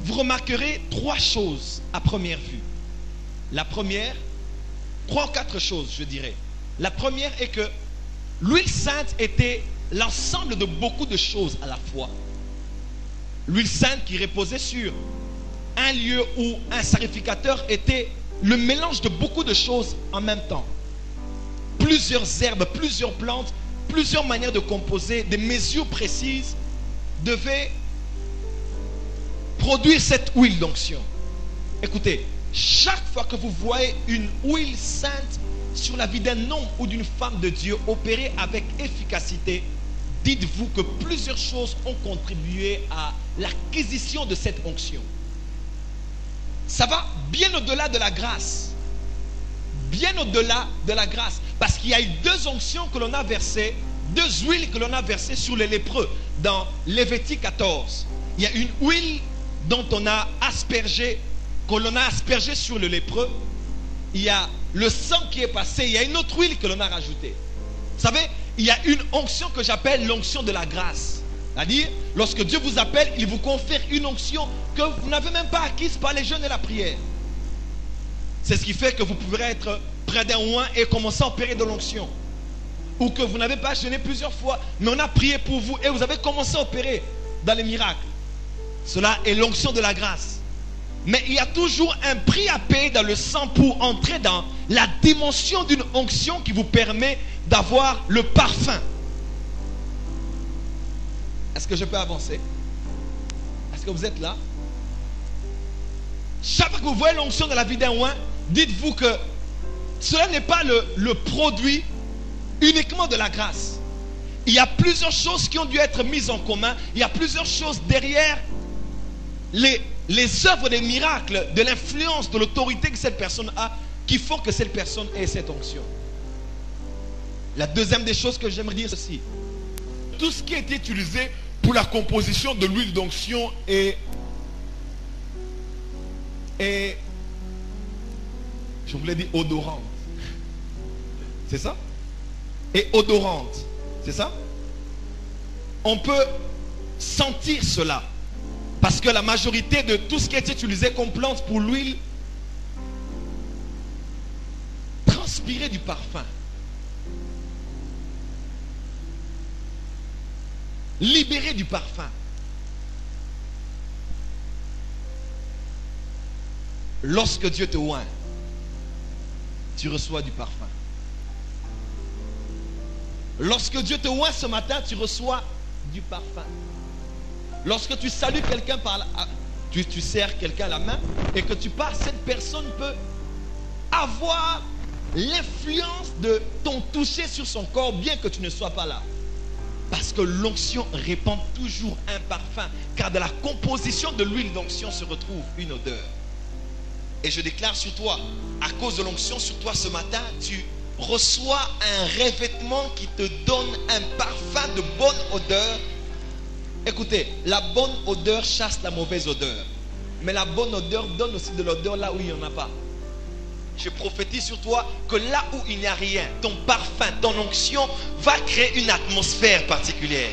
vous remarquerez trois choses à première vue. La première, trois ou quatre choses, je dirais. La première est que l'huile sainte était l'ensemble de beaucoup de choses à la fois. L'huile sainte qui reposait sur un lieu où un sacrificateur était le mélange de beaucoup de choses en même temps. Plusieurs herbes, plusieurs plantes, plusieurs manières de composer, des mesures précises devaient produire cette huile d'onction. Écoutez, chaque fois que vous voyez une huile sainte sur la vie d'un homme ou d'une femme de Dieu opérer avec efficacité, dites-vous que plusieurs choses ont contribué à l'acquisition de cette onction. Ça va bien au-delà de la grâce. Bien au-delà de la grâce. Parce qu'il y a eu deux onctions que l'on a versées, deux huiles que l'on a versées sur les lépreux. Dans Lévitique 14, il y a une huile dont on a aspergé, que l'on a aspergé sur le lépreux. Il y a le sang qui est passé. Il y a une autre huile que l'on a rajoutée. Vous savez, il y a une onction que j'appelle l'onction de la grâce. C'est-à-dire, lorsque Dieu vous appelle, il vous confère une onction que vous n'avez même pas acquise par les jeûnes et la prière. C'est ce qui fait que vous pouvez être près d'un oint et commencer à opérer de l'onction. Ou que vous n'avez pas jeûné plusieurs fois, mais on a prié pour vous et vous avez commencé à opérer dans les miracles. Cela est l'onction de la grâce. Mais il y a toujours un prix à payer dans le sang pour entrer dans la dimension d'une onction qui vous permet d'avoir le parfum. Est-ce que je peux avancer? Est-ce que vous êtes là? Chaque fois que vous voyez l'onction de la vie d'un oint, dites-vous que cela n'est pas le produit uniquement de la grâce. Il y a plusieurs choses qui ont dû être mises en commun. Il y a plusieurs choses derrière les œuvres des miracles, de l'influence, de l'autorité que cette personne a, qui font que cette personne ait cette onction. La deuxième des choses que j'aimerais dire, c'est ceci. Tout ce qui a été utilisé pour la composition de l'huile d'onction est, je voulais dire odorante. C'est ça? Et odorante. C'est ça? On peut sentir cela. Parce que la majorité de tout ce qui a été utilisé comme plante pour l'huile transpirait du parfum. Libérer du parfum. Lorsque Dieu te oint, tu reçois du parfum. Lorsque Dieu te oint ce matin, tu reçois du parfum. Lorsque tu salues quelqu'un tu serres quelqu'un à la main et que tu pars, cette personne peut avoir l'influence de ton toucher sur son corps, bien que tu ne sois pas là. Parce que l'onction répand toujours un parfum. Car dans la composition de l'huile d'onction se retrouve une odeur. Et je déclare sur toi, à cause de l'onction sur toi ce matin, tu reçois un revêtement qui te donne un parfum de bonne odeur. Écoutez, la bonne odeur chasse la mauvaise odeur. Mais la bonne odeur donne aussi de l'odeur là où il n'y en a pas. Je prophétise sur toi que là où il n'y a rien, ton parfum, ton onction va créer une atmosphère particulière.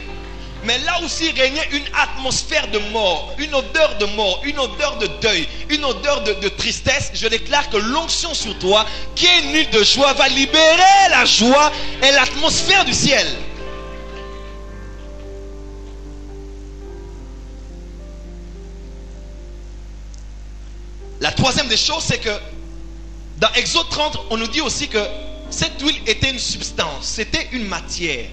Mais là aussi régnait une atmosphère de mort, une odeur de deuil, une odeur de tristesse. Je déclare que l'onction sur toi, qui est une huile de joie, va libérer la joie et l'atmosphère du ciel. La troisième des choses, c'est que dans Exode 30, on nous dit aussi que cette huile était une substance, c'était une matière.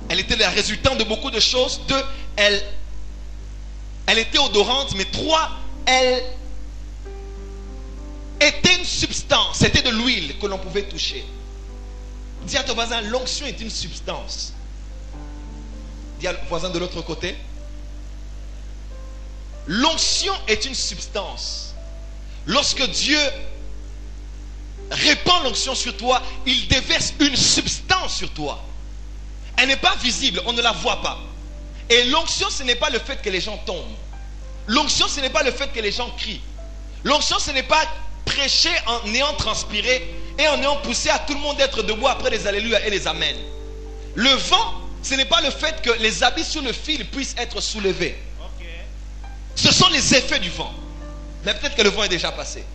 Elle était la résultante de beaucoup de choses. Deux, elle était odorante, mais trois, elle était une substance. C'était de l'huile que l'on pouvait toucher. Dis à ton voisin, l'onction est une substance. Dis à voisin de l'autre côté, l'onction est une substance. Lorsque Dieu répand l'onction sur toi, il déverse une substance sur toi. Elle n'est pas visible, on ne la voit pas. Et l'onction, ce n'est pas le fait que les gens tombent. L'onction, ce n'est pas le fait que les gens crient. L'onction, ce n'est pas prêcher en ayant transpiré et en ayant poussé à tout le monde d'être debout après les alléluia et les amen. Le vent, ce n'est pas le fait que les habits sur le fil puissent être soulevés. Ce Ce sont les effets du vent. Mais peut-être que le vent est déjà passé.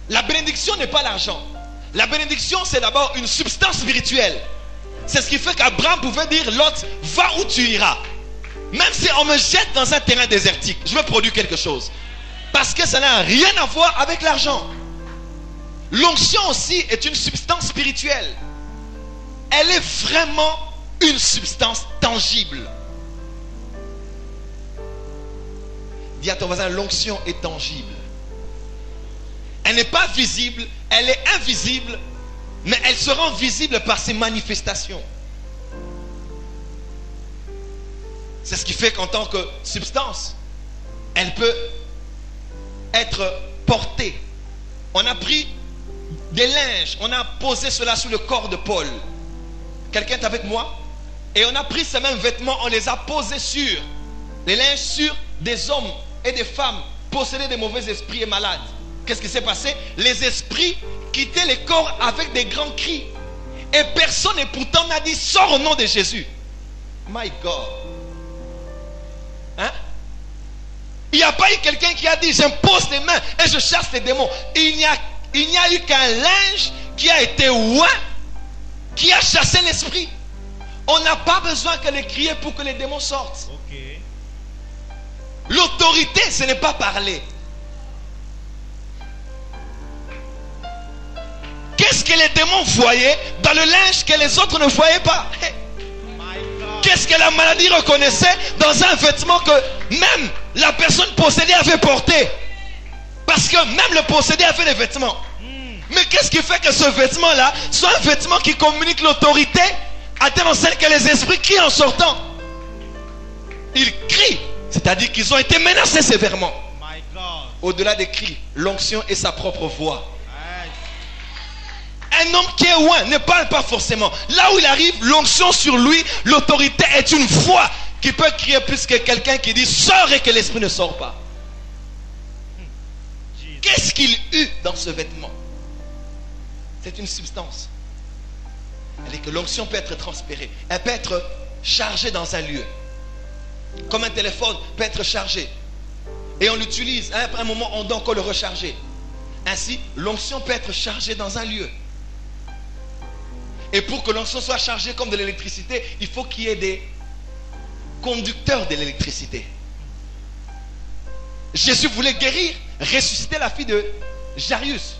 La bénédiction n'est pas l'argent. La bénédiction, c'est d'abord une substance spirituelle. C'est ce qui fait qu'Abraham pouvait dire, Lot, va où tu iras. Même si on me jette dans un terrain désertique, je veux produire quelque chose. Parce que ça n'a rien à voir avec l'argent. L'onction aussi est une substance spirituelle. Elle est vraiment une substance tangible. Dis à ton voisin, l'onction est tangible. Elle n'est pas visible, elle est invisible, mais elle se rend visible par ses manifestations. C'est ce qui fait qu'en tant que substance, elle peut être portée. On a pris des linges, on a posé cela sous le corps de Paul. Quelqu'un est avec moi? Et on a pris ces mêmes vêtements, on les a posés sur les linges sur des hommes et des femmes possédés de mauvais esprits et malades. Qu'est-ce qui s'est passé? Les esprits quittaient les corps avec des grands cris. Et personne et pourtant n'a dit, sors au nom de Jésus. My God. Hein? Il n'y a pas eu quelqu'un qui a dit, j'impose les mains et je chasse les démons. Il n'y a eu qu'un linge qui a été oint, qui a chassé l'esprit. On n'a pas besoin que les crier pour que les démons sortent. Okay. L'autorité, ce n'est pas parler. Qu'est-ce que les démons voyaient dans le linge que les autres ne voyaient pas? Qu'est-ce que la maladie reconnaissait dans un vêtement que même la personne possédée avait porté? Parce que même le possédé avait des vêtements. Mais qu'est-ce qui fait que ce vêtement-là soit un vêtement qui communique l'autorité à telle enseigne que les esprits crient en sortant? Ils crient, c'est-à-dire qu'ils ont été menacés sévèrement. Au-delà des cris, l'onction est sa propre voix. Un homme qui est loin ne parle pas forcément. Là où il arrive, l'onction sur lui, l'autorité est une voix qui peut crier plus que quelqu'un qui dit sors et que l'esprit ne sort pas. Qu'est-ce qu'il eut dans ce vêtement? C'est une substance. Elle dit que l'onction peut être transférée. Elle peut être chargée dans un lieu. Comme un téléphone peut être chargé. Et on l'utilise. Après un moment, on doit encore le recharger. Ainsi, l'onction peut être chargée dans un lieu. Et pour que l'onction soit chargée comme de l'électricité, il faut qu'il y ait des conducteurs de l'électricité. Jésus voulait guérir, ressusciter la fille de Jairus.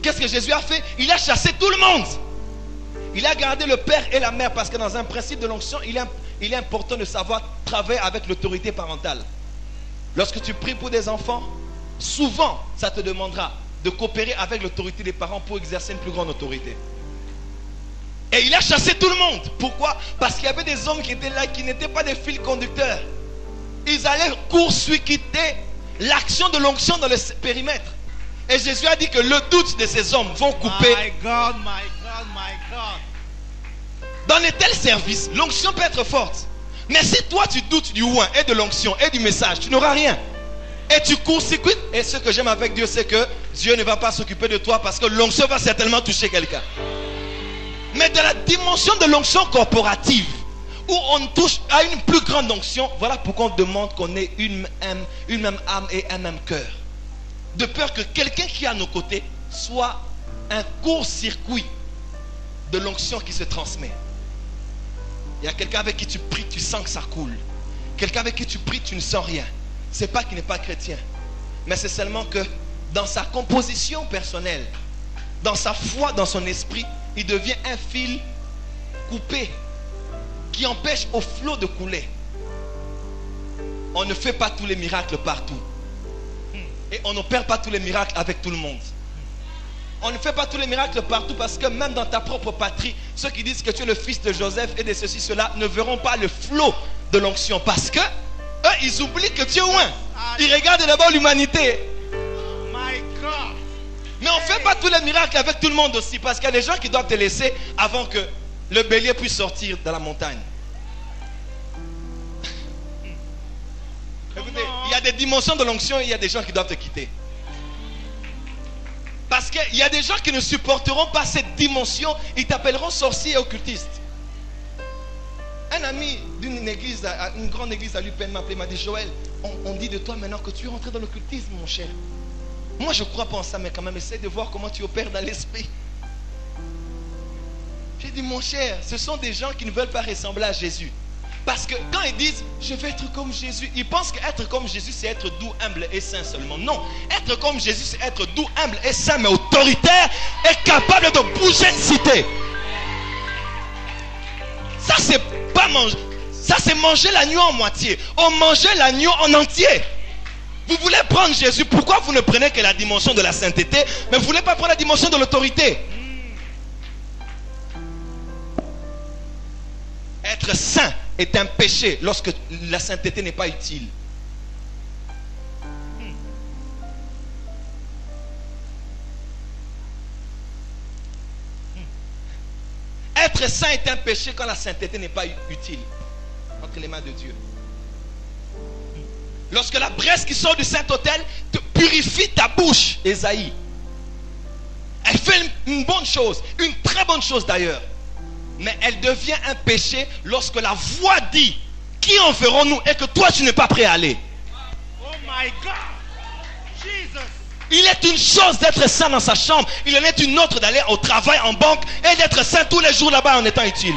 Qu'est-ce que Jésus a fait? Il a chassé tout le monde. Il a gardé le père et la mère parce que dans un principe de l'onction, il est important de savoir travailler avec l'autorité parentale. Lorsque tu pries pour des enfants, souvent ça te demandera de coopérer avec l'autorité des parents pour exercer une plus grande autorité. Et il a chassé tout le monde. Pourquoi? Parce qu'il y avait des hommes qui étaient là, qui n'étaient pas des fils conducteurs. Ils allaient court-circuiter l'action de l'onction dans le périmètre. Et Jésus a dit que le doute de ces hommes vont couper. My God, my God, my God. Dans les tels services, l'onction peut être forte. Mais si toi tu doutes du oint et de l'onction et du message, tu n'auras rien. Et tu court-circuites. Et ce que j'aime avec Dieu, c'est que Dieu ne va pas s'occuper de toi parce que l'onction va certainement toucher quelqu'un. Mais dans la dimension de l'onction corporative, où on touche à une plus grande onction, voilà pourquoi on demande qu'on ait une même âme et un même cœur. De peur que quelqu'un qui est à nos côtés soit un court-circuit de l'onction qui se transmet. Il y a quelqu'un avec qui tu pries, tu sens que ça coule. Quelqu'un avec qui tu pries, tu ne sens rien. C'est pas qu'il n'est pas chrétien, mais c'est seulement que dans sa composition personnelle, dans sa foi, dans son esprit, il devient un fil coupé qui empêche au flot de couler. On ne fait pas tous les miracles partout. Et on n'opère pas tous les miracles avec tout le monde. On ne fait pas tous les miracles partout parce que même dans ta propre patrie, ceux qui disent que tu es le fils de Joseph et de ceci, cela, ne verront pas le flot de l'onction parce que eux, ils oublient que tu es loin. Ils regardent d'abord l'humanité. Mais on ne fait pas tous les miracles avec tout le monde aussi. Parce qu'il y a des gens qui doivent te laisser avant que le bélier puisse sortir de la montagne. Écoutez, il y a des dimensions de l'onction et il y a des gens qui doivent te quitter. Parce qu'il y a des gens qui ne supporteront pas cette dimension. Ils t'appelleront sorcier et occultiste. Un ami d'une église, une grande église à l'UPN m'a appelé, m'a dit Joël, on dit de toi maintenant que tu es rentré dans l'occultisme, mon cher. Moi je ne crois pas en ça, mais quand même essaie de voir comment tu opères dans l'esprit. J'ai dit mon cher, ce sont des gens qui ne veulent pas ressembler à Jésus. Parce que quand ils disent je vais être comme Jésus, ils pensent qu'être comme Jésus c'est être doux, humble et saint seulement. Non, être comme Jésus c'est être doux, humble et saint mais autoritaire et capable de bouger une cité. Ça c'est pas manger, ça c'est manger l'agneau en moitié. On mangeait l'agneau en entier. Vous voulez prendre Jésus, pourquoi vous ne prenez que la dimension de la sainteté, mais vous ne voulez pas prendre la dimension de l'autorité? Être saint est un péché lorsque la sainteté n'est pas utile. Être saint est un péché quand la sainteté n'est pas utile entre les mains de Dieu. Lorsque la braise qui sort du Saint-Autel te purifie ta bouche, Ésaïe, elle fait une bonne chose, une très bonne chose d'ailleurs. Mais elle devient un péché lorsque la voix dit qui enverrons-nous et que toi tu n'es pas prêt à aller. Oh my God, Jesus. Il est une chose d'être saint dans sa chambre, il en est une autre d'aller au travail, en banque et d'être saint tous les jours là-bas en étant utile.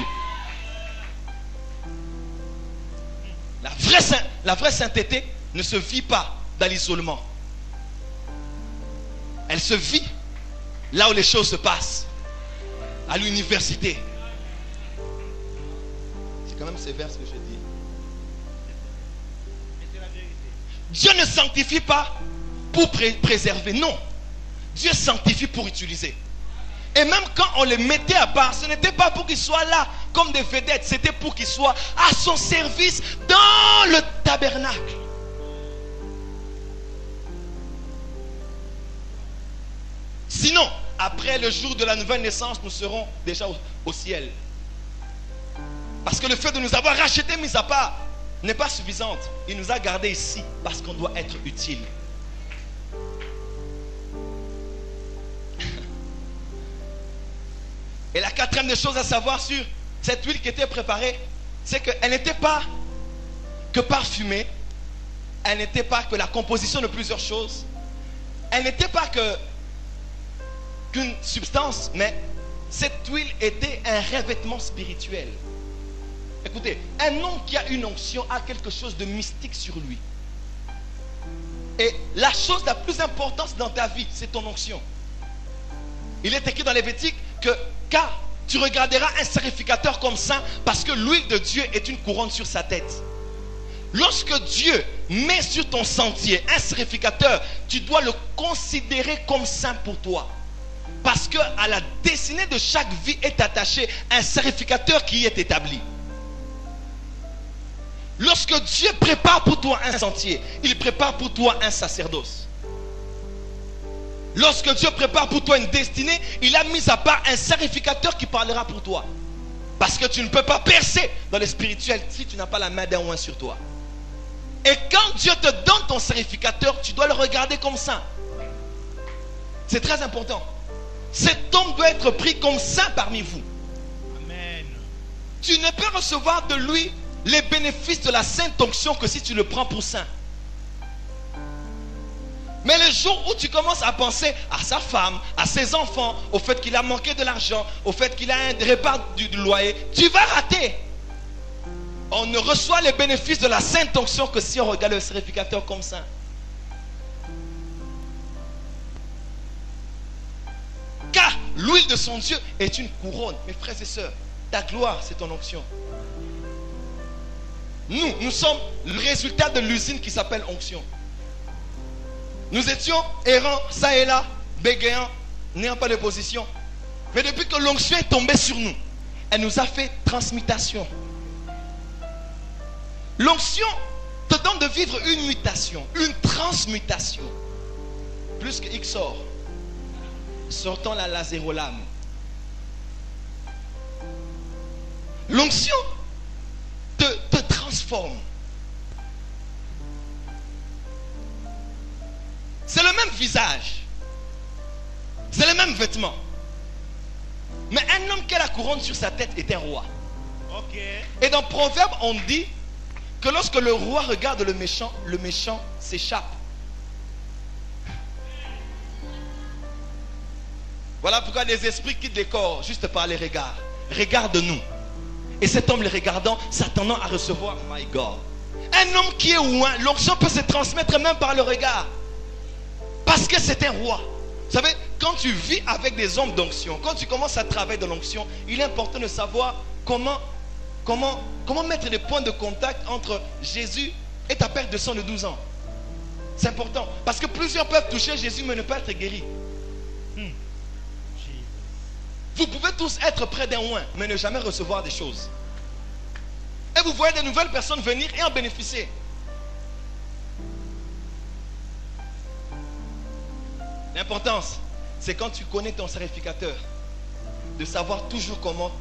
La vraie sainteté ne se vit pas dans l'isolement. Elle se vit là où les choses se passent, à l'université. C'est quand même sévère ce que je dis. Dieu ne sanctifie pas pour préserver, non. Dieu sanctifie pour utiliser. Et même quand on les mettait à part, ce n'était pas pour qu'ils soient là comme des vedettes, c'était pour qu'ils soient à son service dans le tabernacle. Sinon, après le jour de la nouvelle naissance, nous serons déjà au ciel. Parce que le fait de nous avoir rachetés, mis à part, n'est pas suffisante. Il nous a gardés ici parce qu'on doit être utile. Et la quatrième des choses à savoir sur cette huile qui était préparée, c'est qu'elle n'était pas que parfumée, elle n'était pas que la composition de plusieurs choses, elle n'était pas qu'une substance, mais cette huile était un revêtement spirituel. Écoutez, un homme qui a une onction a quelque chose de mystique sur lui. Et la chose la plus importante dans ta vie, c'est ton onction. Il est écrit dans Lévitique que car tu regarderas un sacrificateur comme saint parce que l'huile de Dieu est une couronne sur sa tête. Lorsque Dieu met sur ton sentier un sacrificateur, tu dois le considérer comme saint pour toi. Parce que à la destinée de chaque vie est attaché un sacrificateur qui est établi. Lorsque Dieu prépare pour toi un sentier, il prépare pour toi un sacerdoce. Lorsque Dieu prépare pour toi une destinée, il a mis à part un sacrificateur qui parlera pour toi. Parce que tu ne peux pas percer dans le spirituel si tu n'as pas la main d'un oint sur toi. Et quand Dieu te donne ton sacrificateur, tu dois le regarder comme saint. C'est très important. Cet homme doit être pris comme saint parmi vous. Amen. Tu ne peux recevoir de lui les bénéfices de la sainte onction que si tu le prends pour saint. Mais le jour où tu commences à penser à sa femme, à ses enfants, au fait qu'il a manqué de l'argent, au fait qu'il a un repart du loyer, tu vas rater. On ne reçoit les bénéfices de la sainte onction que si on regarde le sacrificateur comme saint. Car l'huile de son Dieu est une couronne. Mes frères et sœurs, ta gloire c'est ton onction. Nous sommes le résultat de l'usine qui s'appelle onction. Nous étions errants, ça et là, bégayants, n'ayant pas de position. Mais depuis que l'onction est tombée sur nous, elle nous a fait transmutation. L'onction te donne de vivre une mutation, une transmutation. Plus que XOR. Sortant la lazérolame. L'onction te transforme. C'est le même visage. C'est le même vêtement. Mais un homme qui a la couronne sur sa tête est un roi. Ok. Et dans Proverbe, on dit que lorsque le roi regarde le méchant s'échappe. Voilà pourquoi les esprits quittent les corps juste par les regards. Regarde-nous. Et cet homme, les regardant, s'attendant à recevoir, my God. Un homme qui est loin, l'onction peut se transmettre même par le regard. Parce que c'est un roi. Vous savez, quand tu vis avec des hommes d'onction, quand tu commences à travailler de l'onction, il est important de savoir comment mettre des points de contact entre Jésus et ta perte de sang de 12 ans. C'est important. Parce que plusieurs peuvent toucher Jésus mais ne pas être guéris. Vous pouvez tous être près d'un oin, mais ne jamais recevoir des choses. Et vous voyez de nouvelles personnes venir et en bénéficier. L'importance, c'est quand tu connais ton sacrificateur, de savoir toujours comment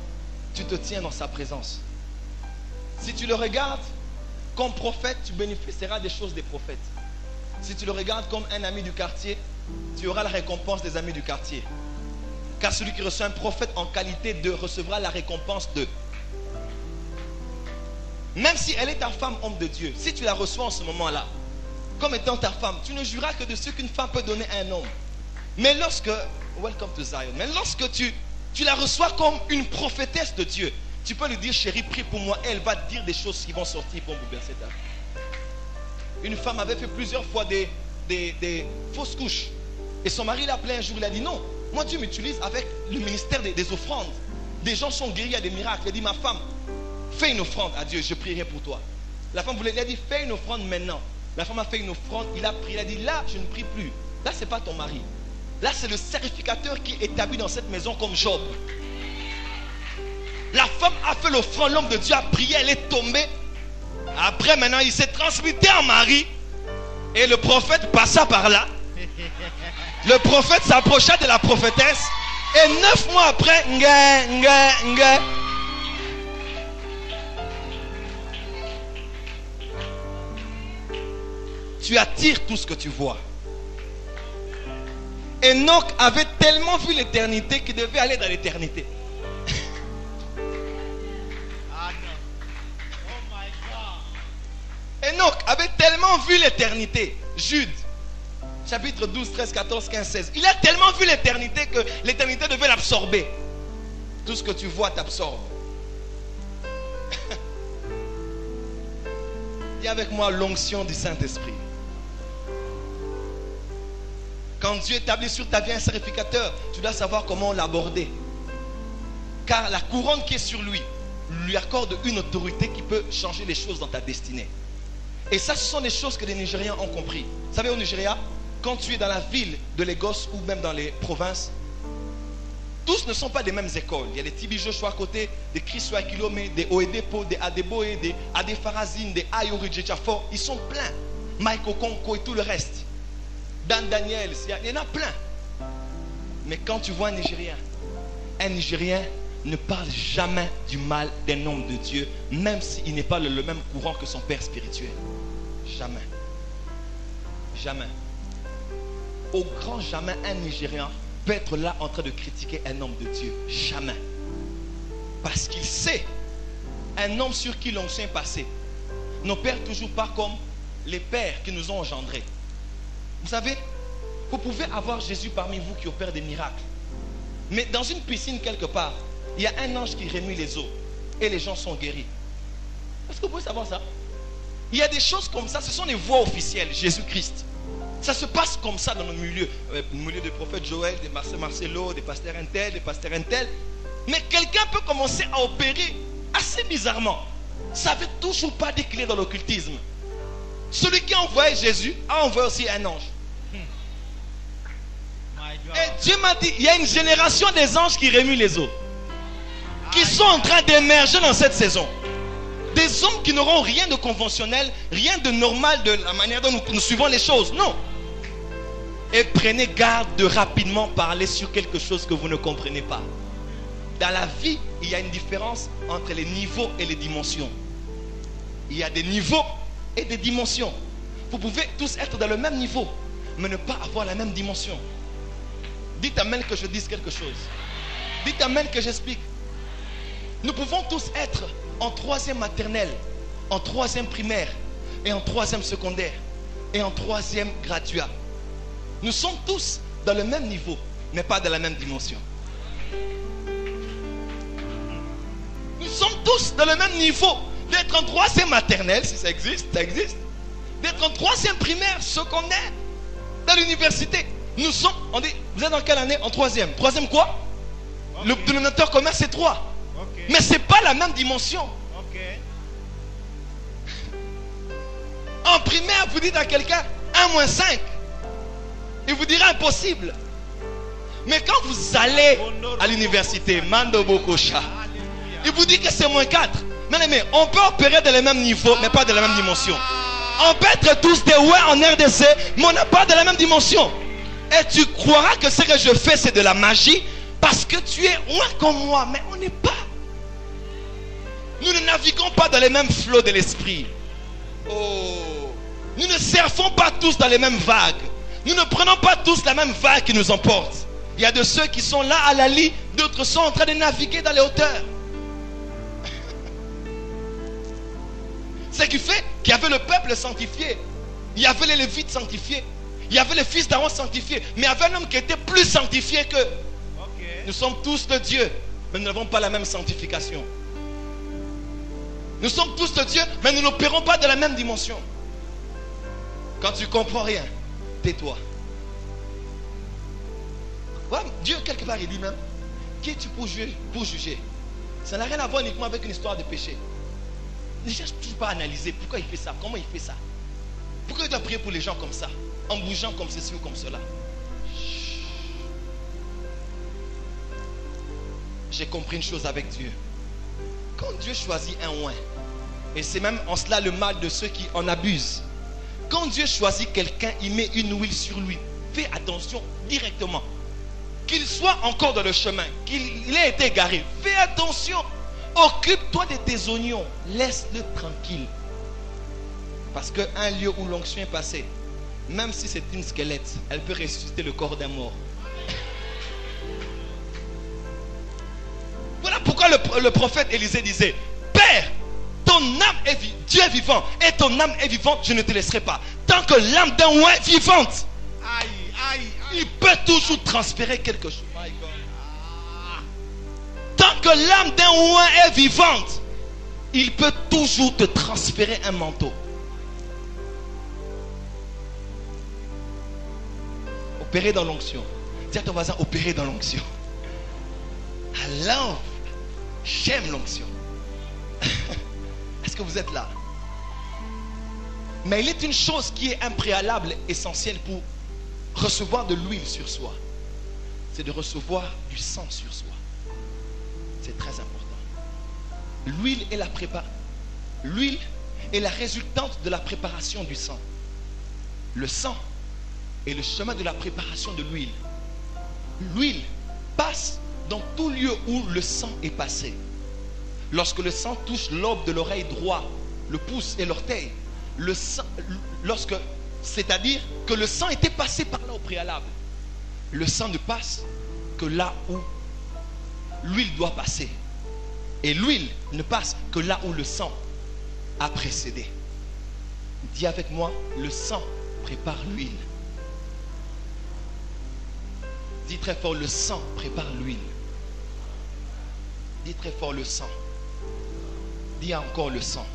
tu te tiens dans sa présence. Si tu le regardes comme prophète, tu bénéficieras des choses des prophètes. Si tu le regardes comme un ami du quartier, tu auras la récompense des amis du quartier. Car celui qui reçoit un prophète en qualité de recevra la récompense de. Même si elle est ta femme, homme de Dieu, si tu la reçois en ce moment-là, comme étant ta femme, tu ne jureras que de ce qu'une femme peut donner à un homme. Mais lorsque, welcome to Zion, mais lorsque tu la reçois comme une prophétesse de Dieu, tu peux lui dire, chérie, prie pour moi, et elle va te dire des choses qui vont sortir pour bouleverser ta vie. Une femme avait fait plusieurs fois des fausses couches. Et son mari l'a appelé un jour, il a dit, non, moi Dieu m'utilise avec le ministère des offrandes. Des gens sont guéris, il y a des miracles. Il a dit, ma femme, fais une offrande à Dieu, je prierai pour toi. La femme voulait, il a dit, fais une offrande maintenant. La femme a fait une offrande, il a prié, il a dit, là, je ne prie plus. Là, ce n'est pas ton mari. Là, c'est le sacrificateur qui est établi dans cette maison comme Job. La femme a fait l'offrande, l'homme de Dieu a prié, elle est tombée. Après, maintenant, il s'est transmuté en mari. Et le prophète passa par là. Le prophète s'approcha de la prophétesse. Et 9 mois après, tu attires tout ce que tu vois. Enoch avait tellement vu l'éternité qu'il devait aller dans l'éternité. Enoch avait tellement vu l'éternité. Jude, chapitre 12, 13, 14, 15, 16. Il a tellement vu l'éternité que l'éternité devait l'absorber. Tout ce que tu vois t'absorbe. Dis avec moi l'onction du Saint-Esprit. Quand Dieu établit sur ta vie un sacrificateur, tu dois savoir comment l'aborder. Car la couronne qui est sur lui accorde une autorité qui peut changer les choses dans ta destinée. Et ça, ce sont des choses que les Nigériens ont compris. Vous savez, au Nigeria, quand tu es dans la ville de Lagos ou même dans les provinces, tous ne sont pas des mêmes écoles. Il y a des TB Joshua à côté, des Chris Wakilome, des Oedepo, des Adeboe, des Adefarazine, des Ayori Djechafo. Ils sont pleins. Mike Okonko et tout le reste. Dan Daniel, il y en a plein. Mais quand tu vois un Nigérien ne parle jamais du mal d'un homme de Dieu, même s'il n'est pas le même courant que son père spirituel. Jamais. Jamais. Au grand jamais, un Nigérien peut être là en train de critiquer un homme de Dieu. Jamais. Parce qu'il sait, un homme sur qui l'onction est passé n'opère toujours pas comme les pères qui nous ont engendrés. Vous savez, vous pouvez avoir Jésus parmi vous qui opère des miracles. Mais dans une piscine quelque part, il y a un ange qui remue les eaux et les gens sont guéris. Est-ce que vous pouvez savoir ça? Il y a des choses comme ça, ce sont des voies officielles, Jésus-Christ. Ça se passe comme ça dans nos milieux. Le milieu des prophètes Joël, des Marcelo, des pasteurs Intel, des pasteurs Intel. Mais quelqu'un peut commencer à opérer assez bizarrement. Ça ne veut toujours pas dire qu'il est dans l'occultisme. Celui qui a envoyé Jésus a envoyé aussi un ange. Et Dieu m'a dit, il y a une génération des anges qui remuent les eaux, qui sont en train d'émerger dans cette saison. Des hommes qui n'auront rien de conventionnel, rien de normal de la manière dont nous suivons les choses. Non. Et prenez garde de rapidement parler sur quelque chose que vous ne comprenez pas. Dans la vie, il y a une différence entre les niveaux et les dimensions. Il y a des niveaux et des dimensions. Vous pouvez tous être dans le même niveau, mais ne pas avoir la même dimension. Dites amen que je dise quelque chose. Dites amen que j'explique. Nous pouvons tous être en 3e maternelle, en 3e primaire, et en 3e secondaire, et en 3e graduat. Nous sommes tous dans le même niveau, mais pas dans la même dimension. Nous sommes tous dans le même niveau. D'être en 3e maternelle, si ça existe, ça existe. D'être en 3e primaire, secondaire, dans l'université. Nous sommes, on dit, vous êtes dans quelle année? En 3e. 3e quoi? Ok. Le dénominateur commun c'est 3. Ok. Mais ce n'est pas la même dimension. Ok. En primaire, vous dites à quelqu'un 1 - 5. Il vous dira impossible. Mais quand vous allez à l'université, Mando Bokosha, Alléluia. il vous dit que c'est -4. Mais on peut opérer dans le même niveau, mais pas dans la même dimension. On peut être tous des ouais en RDC, mais on n'a pas de la même dimension. Et tu croiras que ce que je fais, c'est de la magie, parce que tu es loin comme moi, mais on n'est pas. Nous ne naviguons pas dans les mêmes flots de l'esprit. Oh. Nous ne surfons pas tous dans les mêmes vagues. Nous ne prenons pas tous la même vague qui nous emporte. Il y a de ceux qui sont là à la lie, d'autres sont en train de naviguer dans les hauteurs. Ce qui fait qu'il y avait le peuple sanctifié. Il y avait les Lévites sanctifiés. Il y avait les fils d'Aaron sanctifiés. Mais il y avait un homme qui était plus sanctifié qu'eux. Ok. Nous sommes tous de Dieu, mais nous n'avons pas la même sanctification. Nous sommes tous de Dieu, mais nous n'opérons pas de la même dimension. Quand tu ne comprends rien, tais-toi. Ouais, Dieu, quelque part, il dit même, qui es-tu pour juger? Ça n'a rien à voir uniquement avec une histoire de péché. Ne cherche toujours pas à analyser pourquoi il fait ça, comment il fait ça. Pourquoi il doit prier pour les gens comme ça, en bougeant comme ceci ou comme cela. J'ai compris une chose avec Dieu. Quand Dieu choisit un oint, et c'est même en cela le mal de ceux qui en abusent. Quand Dieu choisit quelqu'un, il met une huile sur lui. Fais attention directement. Qu'il soit encore dans le chemin, qu'il ait été égaré. Fais attention. Occupe-toi de tes oignons. Laisse-le tranquille. Parce qu'un lieu où l'onction est passée, même si c'est une squelette, elle peut ressusciter le corps d'un mort. Voilà pourquoi le prophète Élisée disait, Père, ton âme est Dieu est vivant et ton âme est vivante, je ne te laisserai pas. Tant que l'âme d'un oint est vivante, Aïe, aïe, aïe. il peut toujours transférer quelque chose. Tant que l'âme d'un oint est vivante, il peut toujours te transférer un manteau. Opérer dans l'onction. Dis à ton voisin, opérer dans l'onction. Alors, j'aime l'onction. Est-ce que vous êtes là? Mais il est une chose qui est un préalable essentiel pour recevoir de l'huile sur soi. C'est de recevoir du sang sur soi. C'est très important. L'huile est l'huile est la résultante de la préparation du sang. Le sang est le chemin de la préparation de l'huile. L'huile passe dans tout lieu où le sang est passé. Lorsque le sang touche l'aube de l'oreille droit, le pouce et l'orteil, le sang, c'est-à-dire que le sang était passé par là au préalable. Le sang ne passe que là où l'huile doit passer. Et l'huile ne passe que là où le sang a précédé. Dis avec moi, le sang prépare l'huile. Dis très fort, le sang prépare l'huile. Dis très fort, le sang. Dis encore le sang.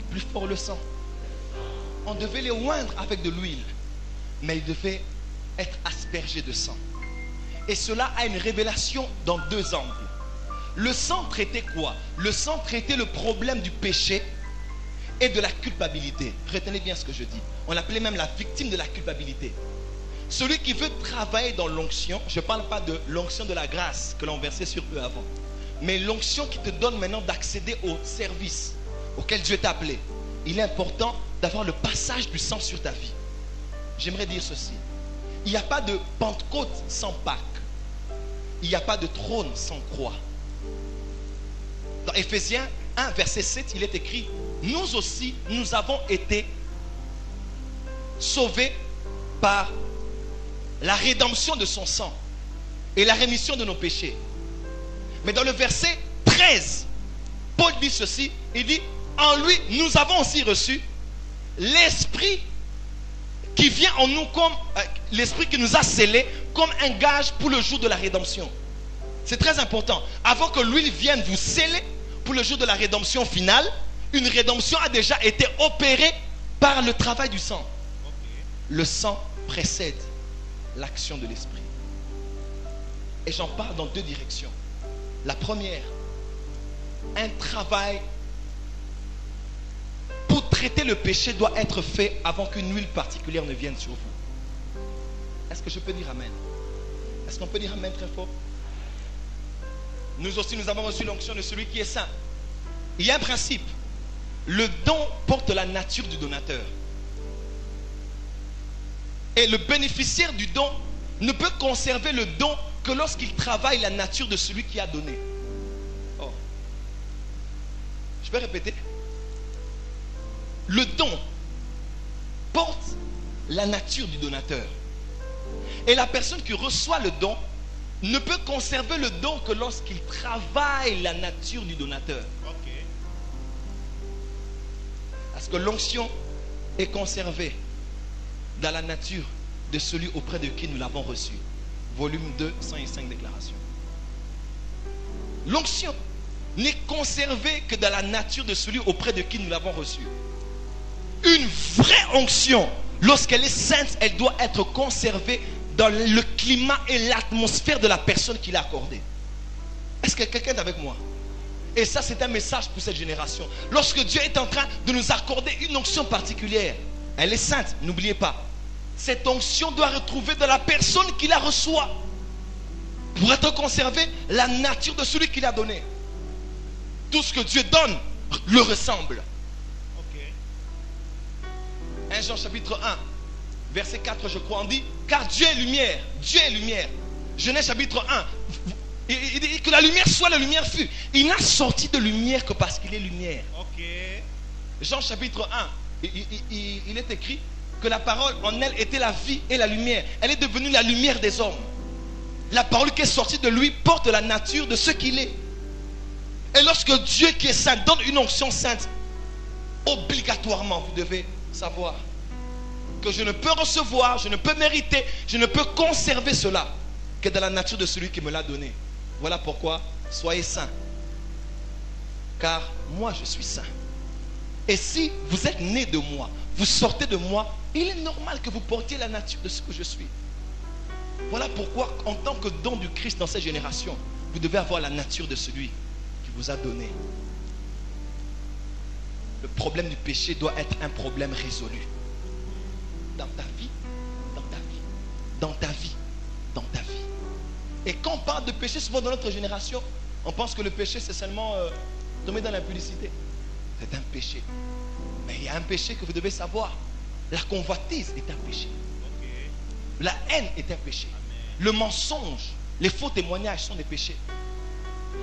Plus fort, le sang. On devait les oindre avec de l'huile, mais ils devaient être aspergés de sang. Et cela a une révélation dans deux angles. Le sang traitait quoi? Le sang traitait le problème du péché et de la culpabilité. Retenez bien ce que je dis. On l'appelait même la victime de la culpabilité. Celui qui veut travailler dans l'onction, je ne parle pas de l'onction de la grâce que l'on versait sur eux avant, mais l'onction qui te donne maintenant d'accéder au service auquel Dieu t'a appelé. Il est important d'avoir le passage du sang sur ta vie. J'aimerais dire ceci. Il n'y a pas de Pentecôte sans Pâques. Il n'y a pas de trône sans croix. Dans Éphésiens 1, verset 7, il est écrit, nous aussi, nous avons été sauvés par la rédemption de son sang et la rémission de nos péchés. Mais dans le verset 13, Paul dit ceci, il dit, en lui, nous avons aussi reçu l'esprit qui vient en nous comme, l'esprit qui nous a scellés comme un gage pour le jour de la rédemption. C'est très important. Avant que l'huile vienne vous sceller pour le jour de la rédemption finale, une rédemption a déjà été opérée par le travail du sang. Le sang précède l'action de l'esprit. Et j'en parle dans deux directions. La première, un travail pour traiter le péché doit être fait avant qu'une huile particulière ne vienne sur vous. Est-ce que je peux dire amen? Est-ce qu'on peut dire amen très fort? Nous aussi, nous avons reçu l'onction de celui qui est saint. Il y a un principe. Le don porte la nature du donateur. Et le bénéficiaire du don ne peut conserver le don que lorsqu'il travaille la nature de celui qui a donné. Oh. Je vais répéter. Le don porte la nature du donateur. Et la personne qui reçoit le don ne peut conserver le don que lorsqu'il travaille la nature du donateur. Parce que l'onction est conservée dans la nature de celui auprès de qui nous l'avons reçu. Volume 2, 105 déclarations. L'onction n'est conservée que dans la nature de celui auprès de qui nous l'avons reçu. Une vraie onction, lorsqu'elle est sainte, elle doit être conservée dans le climat et l'atmosphère de la personne qui l'a accordée. Est-ce que quelqu'un est avec moi? Et ça, c'est un message pour cette génération. Lorsque Dieu est en train de nous accorder une onction particulière, elle est sainte, n'oubliez pas. Cette onction doit retrouver dans la personne qui la reçoit pour être conservée la nature de celui qui l'a donné. Tout ce que Dieu donne le ressemble. 1 Jean chapitre 1 verset 4 je crois, on dit, car Dieu est lumière. Dieu est lumière. Genèse chapitre 1, il dit que la lumière soit, la lumière fut. Il n'a sorti de lumière que parce qu'il est lumière. Jean chapitre 1, il est écrit que la parole en elle était la vie et la lumière. Elle est devenue la lumière des hommes. La parole qui est sortie de lui porte la nature de ce qu'il est. Et lorsque Dieu qui est saint donne une onction sainte, obligatoirement vous devez savoir que je ne peux recevoir, je ne peux mériter, je ne peux conserver cela que dans la nature de celui qui me l'a donné. Voilà pourquoi soyez saints, car moi je suis saint. Et si vous êtes né de moi, vous sortez de moi, il est normal que vous portiez la nature de ce que je suis. Voilà pourquoi en tant que don du Christ dans cette génération, vous devez avoir la nature de celui qui vous a donné. Le problème du péché doit être un problème résolu. Dans ta vie, dans ta vie, dans ta vie, dans ta vie. Et quand on parle de péché, souvent dans notre génération, on pense que le péché c'est seulement tomber dans l'impudicité. C'est un péché. Mais il y a un péché que vous devez savoir. La convoitise est un péché. La haine est un péché. Le mensonge, les faux témoignages sont des péchés.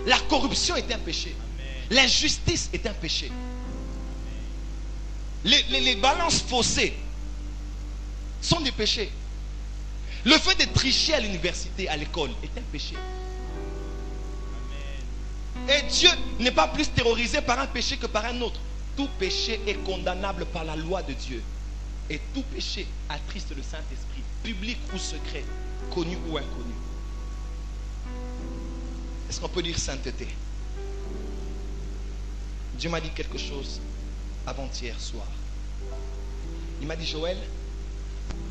La corruption est un péché. L'injustice est un péché. Les balances faussées sont des péchés. Le fait de tricher à l'université, à l'école, est un péché. Et Dieu n'est pas plus terrorisé par un péché que par un autre. Tout péché est condamnable par la loi de Dieu. Et tout péché attriste le Saint-Esprit, public ou secret, connu ou inconnu. Est-ce qu'on peut dire sainteté? Dieu m'a dit quelque chose avant-hier soir. Il m'a dit, Joël,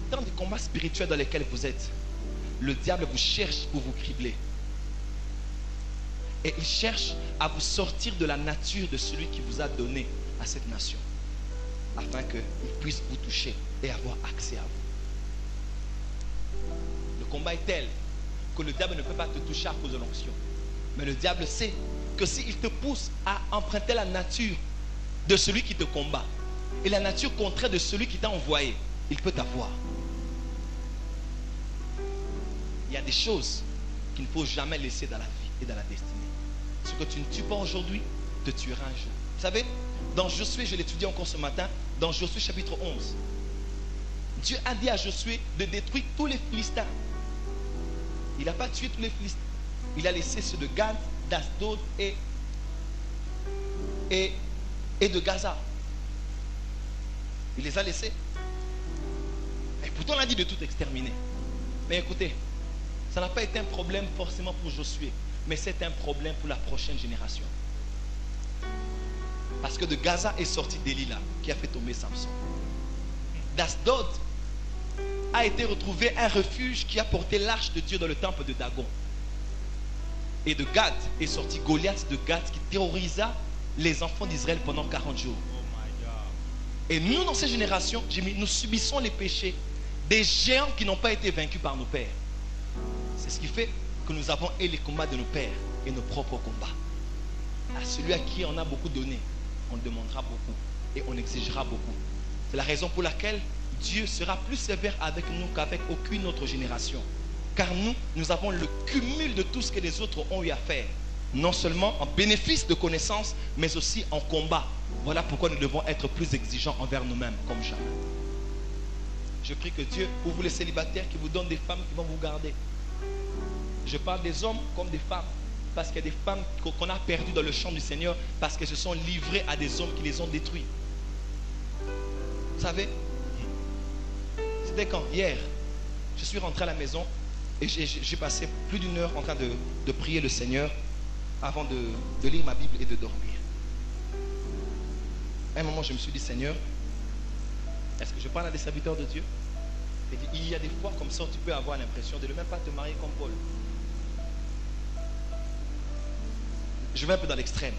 dans des combats spirituels dans lesquels vous êtes, le diable vous cherche pour vous cribler. Et il cherche à vous sortir de la nature de celui qui vous a donné à cette nation, afin qu'il puisse vous toucher et avoir accès à vous. Le combat est tel que le diable ne peut pas te toucher à cause de l'onction. Mais le diable sait que s'il te pousse à emprunter la nature de celui qui te combat et la nature contraire de celui qui t'a envoyé, il peut t'avoir. Il y a des choses qu'il ne faut jamais laisser dans la vie et dans la destinée. Ce que tu ne tues pas aujourd'hui te tuera un jour. Vous savez, dans Josué, je l'étudie encore ce matin, dans Josué chapitre 11, Dieu a dit à Josué de détruire tous les Philistins. Il n'a pas tué tous les Philistins. Il a laissé ceux de Gad, d'Asdod et et de Gaza. Il les a laissés. Et pourtant, on a dit de tout exterminer. Mais écoutez, ça n'a pas été un problème forcément pour Josué, mais c'est un problème pour la prochaine génération. Parce que de Gaza est sorti Delilah, qui a fait tomber Samson. D'Asdod a été retrouvé un refuge qui a porté l'arche de Dieu dans le temple de Dagon. Et de Gad est sorti Goliath de Gad qui terrorisa les enfants d'Israël pendant 40 jours. Oh my God. Et nous, dans ces générations, nous subissons les péchés des géants qui n'ont pas été vaincus par nos pères. C'est ce qui fait que nous avons et les combats de nos pères et nos propres combats. À celui à qui on a beaucoup donné, on demandera beaucoup et on exigera beaucoup. C'est la raison pour laquelle Dieu sera plus sévère avec nous qu'avec aucune autre génération. Car nous avons le cumul de tout ce que les autres ont eu à faire. Non seulement en bénéfice de connaissances, mais aussi en combat. Voilà pourquoi nous devons être plus exigeants envers nous-mêmes, comme jamais. Je prie que Dieu, pour vous les célibataires, qui vous donne des femmes qui vont vous garder. Je parle des hommes comme des femmes. Parce qu'il y a des femmes qu'on a perdues dans le champ du Seigneur parce qu'elles se sont livrées à des hommes qui les ont détruits. Vous savez, c'était quand? Hier, je suis rentré à la maison et j'ai passé plus d'1 heure en train de prier le Seigneur avant de lire ma Bible et de dormir. À un moment, je me suis dit, Seigneur, est-ce que je parle à des serviteurs de Dieu? Et il y a des fois comme ça, tu peux avoir l'impression de ne même pas te marier comme Paul. Je vais un peu dans l'extrême.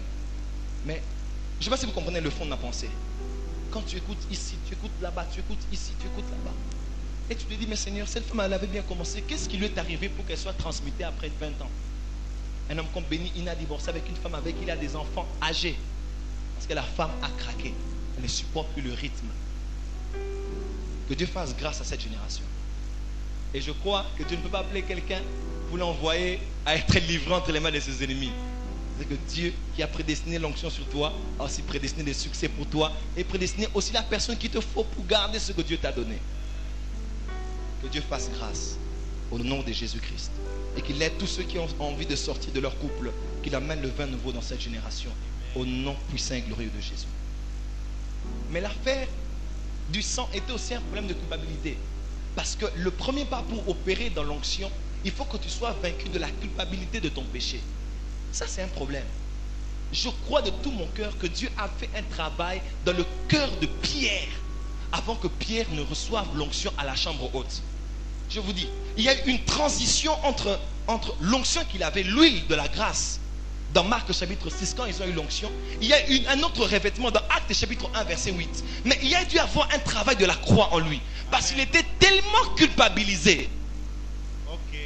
Mais je ne sais pas si vous comprenez le fond de ma pensée. Quand tu écoutes ici, tu écoutes là-bas, tu écoutes ici, tu écoutes là-bas. Et tu te dis, mais Seigneur, cette femme, elle avait bien commencé. Qu'est-ce qui lui est arrivé pour qu'elle soit transmutée après 20 ans? Un homme comme Béni, il a divorcé avec une femme avec qui il a des enfants âgés. Parce que la femme a craqué. Elle ne supporte plus le rythme. Que Dieu fasse grâce à cette génération. Et je crois que Dieu ne peut pas appeler quelqu'un pour l'envoyer à être livré entre les mains de ses ennemis. C'est que Dieu qui a prédestiné l'onction sur toi a aussi prédestiné des succès pour toi et prédestiné aussi la personne qu'il te faut pour garder ce que Dieu t'a donné. Que Dieu fasse grâce au nom de Jésus-Christ et qu'il aide tous ceux qui ont envie de sortir de leur couple, qu'il amène le vin nouveau dans cette génération au nom puissant et glorieux de Jésus. Mais l'affaire du sang était aussi un problème de culpabilité, parce que le premier pas pour opérer dans l'onction, il faut que tu sois vaincu de la culpabilité de ton péché. Ça, c'est un problème. Je crois de tout mon cœur que Dieu a fait un travail dans le cœur de Pierre avant que Pierre ne reçoive l'onction à la chambre haute. Je vous dis, il y a eu une transition entre l'onction qu'il avait, l'huile de la grâce, dans Marc chapitre 6, quand ils ont eu l'onction. Il y a eu un autre revêtement dans Actes chapitre 1, verset 8. Mais il y a dû avoir un travail de la croix en lui, parce qu'il était tellement culpabilisé. Ok.